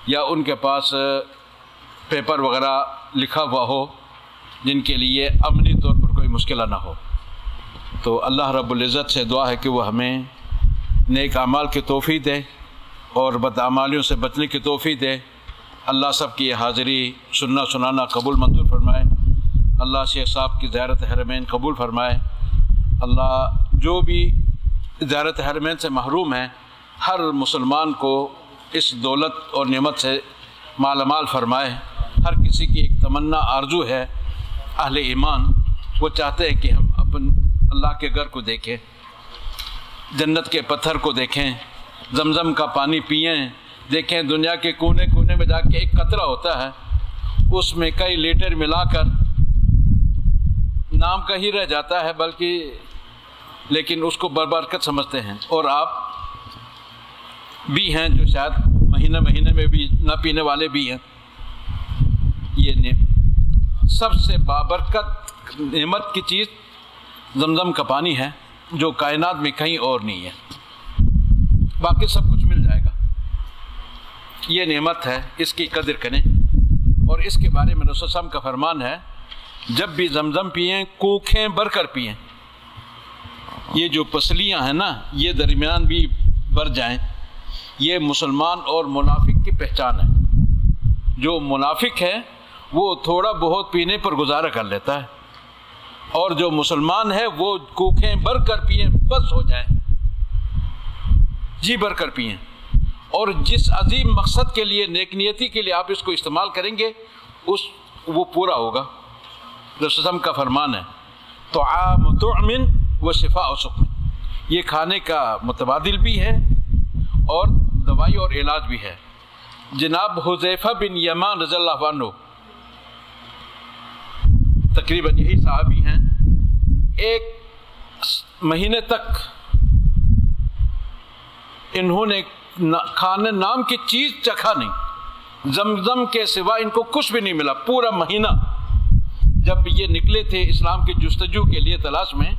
یا ان کے پاس پیپر وغیرہ لکھا ہوا ہو، جن کے لیے امنی طور پر کوئی مشکلہ نہ ہو۔ تو اللہ رب العزت سے دعا ہے کہ وہ ہمیں نیک اعمال کی توفیق دے اور بدعمالیوں سے بچنے کی توفیق دے۔ اللہ سب کی حاضری سننا سنانا قبول منظور فرمائے۔ اللہ شیخ صاحب کی زیارت حرمین قبول فرمائے۔ اللہ جو بھی زیارت حرمین سے محروم ہیں، ہر مسلمان کو اس دولت اور نعمت سے مالا مال فرمائے۔ ہر کسی کی ایک تمنا آرزو ہے، اہل ایمان وہ چاہتے ہیں کہ ہم اللہ کے گھر کو دیکھیں، جنت کے پتھر کو دیکھیں، زمزم کا پانی پئیں. دیکھیں دنیا کے کونے کونے میں جا کے ایک قطرہ ہوتا ہے, اس میں کئی لیٹر ملا کر نام کا ہی رہ جاتا ہے, بلکہ لیکن اس کو بربرکت سمجھتے ہیں. اور آپ بھی ہیں جو شاید مہینے میں بھی نہ پینے والے بھی ہیں. یہ سب سے بابرکت نعمت کی چیز زمزم کا پانی ہے, جو کائنات میں کہیں اور نہیں ہے. باقی سب کچھ مل جائے گا. یہ نعمت ہے, اس کی قدر کریں. اور اس کے بارے میں رسول اللہ کا فرمان ہے, جب بھی زمزم پئیں کوکھیں بھر کر پئیں. یہ جو پسلیاں ہیں نا, یہ درمیان بھی بھر جائیں. یہ مسلمان اور منافق کی پہچان ہے. جو منافق ہے وہ تھوڑا بہت پینے پر گزارا کر لیتا ہے, اور جو مسلمان ہے وہ کوکھیں بھر کر پئیں, بس ہو جائیں, جی بھر کر پئیں. اور جس عظیم مقصد کے لیے, نیک نیتی کے لیے آپ اس کو استعمال کریں گے, وہ پورا ہوگا. رسول اللہ کا فرمان ہے, طعام طعم و شفاء سقم. یہ کھانے کا متبادل بھی ہے اور دوائی اور علاج بھی ہے. جناب حذیفہ بن یمان رضی اللہ عنہ, تقریباً یہی صحابی ہیں, ایک مہینے تک انہوں نے کھانے نام کی چیز چکھا نہیں. زمزم کے سوا ان کو کچھ بھی نہیں ملا پورا مہینہ. جب یہ نکلے تھے اسلام کی جستجو کے لیے تلاش میں,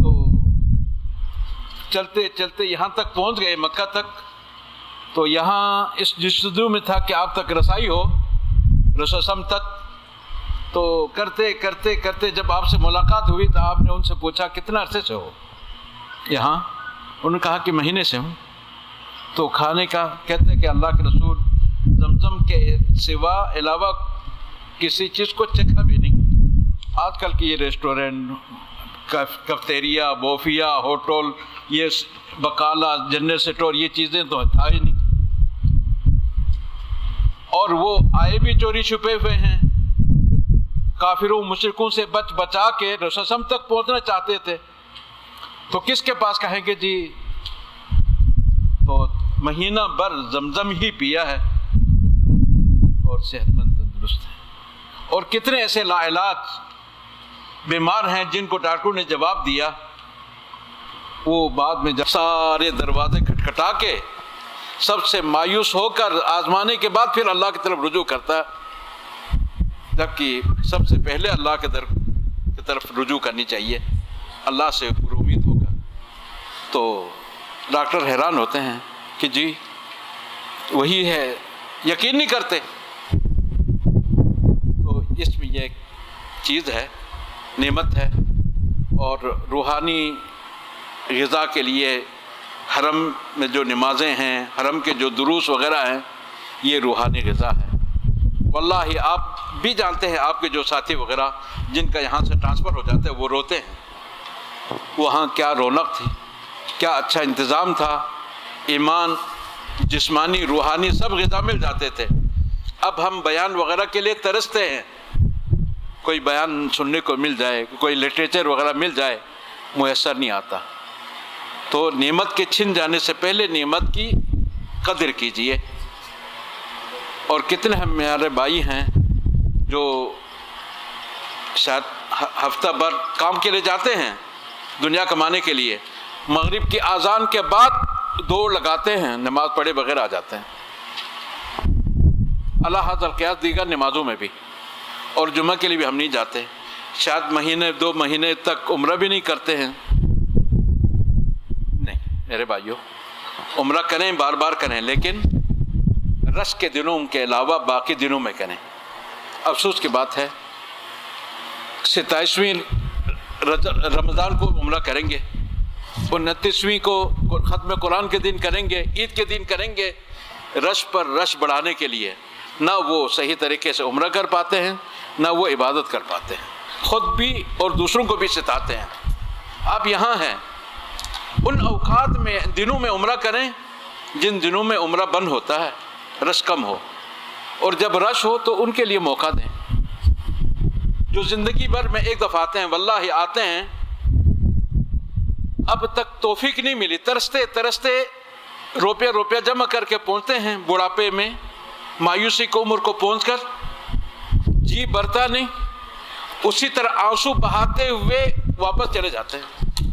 تو چلتے چلتے یہاں تک پہنچ گئے, مکہ تک. تو یہاں اس جستجو میں تھا کہ آپ تک رسائی ہو, رسول تک. تو کرتے کرتے کرتے جب آپ سے ملاقات ہوئی تو آپ نے ان سے پوچھا کتنا عرصے سے ہو یہاں. انہوں نے کہا کہ مہینے سے ہوں. تو کھانے کا کہتے کہ اللہ کے رسول زمزم کے سوا علاوہ کسی چیز کو چکھا بھی نہیں. آج کل کی یہ ریسٹورنٹ, کفتیریا, بوفیا, ہوٹل, یہ بقالہ, جنرل اسٹور, یہ چیزیں تو تھا ہی نہیں. اور وہ آئے بھی چوری چھپے ہوئے ہیں, کافروں مشرکوں سے بچا کے رسول تک پہنچنا چاہتے تھے. تو کس کے پاس کہیں گے جی. تو مہینہ بھر زمزم ہی پیا ہے اور صحت مند تندرست ہے. اور کتنے ایسے لا علاج بیمار ہیں جن کو ڈاکٹروں نے جواب دیا, وہ بعد میں جب سارے دروازے کھٹکھٹا کے سب سے مایوس ہو کر آزمانے کے بعد پھر اللہ کی طرف رجوع کرتا ہے, جبکہ سب سے پہلے اللہ کے در کی طرف رجوع کرنی چاہیے, اللہ سے پر امید ہوگا. تو ڈاکٹر حیران ہوتے ہیں کہ جی وہی ہے, یقین نہیں کرتے. تو اس میں یہ چیز ہے, نعمت ہے. اور روحانی غذا کے لیے حرم میں جو نمازیں ہیں, حرم کے جو دروس وغیرہ ہیں, یہ روحانی غذا ہے. واللہ آپ بھی جانتے ہیں, آپ کے جو ساتھی وغیرہ جن کا یہاں سے ٹرانسفر ہو جاتا ہے وہ روتے ہیں. وہاں کیا رونق تھی, کیا اچھا انتظام تھا, ایمان, جسمانی, روحانی سب غذا مل جاتے تھے. اب ہم بیان وغیرہ کے لیے ترستے ہیں, کوئی بیان سننے کو مل جائے, کوئی لٹریچر وغیرہ مل جائے, میسر نہیں آتا. تو نعمت کے چھن جانے سے پہلے نعمت کی قدر کیجیے. اور کتنے ہمارے بھائی ہیں جو شاید ہفتہ بھر کام کے لیے جاتے ہیں, دنیا کمانے کے لیے, مغرب کی اذان کے بعد دوڑ لگاتے ہیں, نماز پڑھے بغیر آ جاتے ہیں. اللہ حاضر قیاس دیگر نمازوں میں بھی, اور جمعہ کے لیے بھی ہم نہیں جاتے. شاید مہینے 2 مہینے تک عمرہ بھی نہیں کرتے ہیں. نہیں میرے بھائیوں, عمرہ کریں, بار بار کریں, لیکن رش کے دنوں کے علاوہ باقی دنوں میں کریں. افسوس کی بات ہے 27ویں رمضان کو عمرہ کریں گے, 29ویں کو ختم قرآن کے دن کریں گے, عید کے دن کریں گے, رش پر رش بڑھانے کے لیے. نہ وہ صحیح طریقے سے عمرہ کر پاتے ہیں, نہ وہ عبادت کر پاتے ہیں, خود بھی اور دوسروں کو بھی ستاتے ہیں. آپ یہاں ہیں, ان اوقات میں, دنوں میں عمرہ کریں جن دنوں میں عمرہ بند ہوتا ہے, رش کم ہو, اور جب رش ہو تو ان کے لیے موقع دیں. جو زندگی بھر میں ایک دفعہ آتے ہیں, واللہ آتے ہیں, اب تک توفیق نہیں ملی, ترستے ترستے روپیہ جمع کر کے پہنچتے ہیں بڑھاپے میں، مایوسی کو عمر کو پہنچ کر جی برتا نہیں، اسی طرح آنسو بہاتے ہوئے واپس چلے جاتے ہیں۔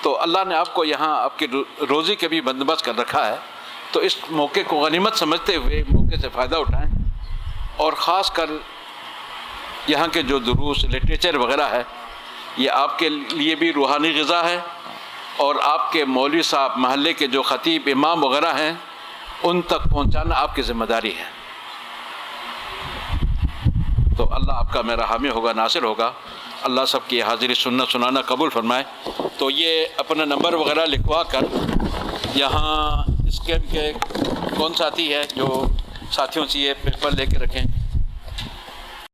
تو اللہ نے آپ کو یہاں آپ کی روزی کے بھی بندوبست کر رکھا ہے، تو اس موقع کو غنیمت سمجھتے ہوئے موقع سے فائدہ اٹھائیں، اور خاص کر یہاں کے جو دروس لٹریچر وغیرہ ہے یہ آپ کے لیے بھی روحانی غذا ہے، اور آپ کے مولوی صاحب محلے کے جو خطیب امام وغیرہ ہیں ان تک پہنچانا آپ کی ذمہ داری ہے۔ تو اللہ آپ کا میرا حامی ہوگا، ناصر ہوگا، اللہ سب کی حاضری سننا سنانا قبول فرمائے۔ تو یہ اپنا نمبر وغیرہ لکھوا کر یہاں اسکیم کے کون ساتھی ہے جو ساتھیوں سے یہ پیپر لے کے رکھیں۔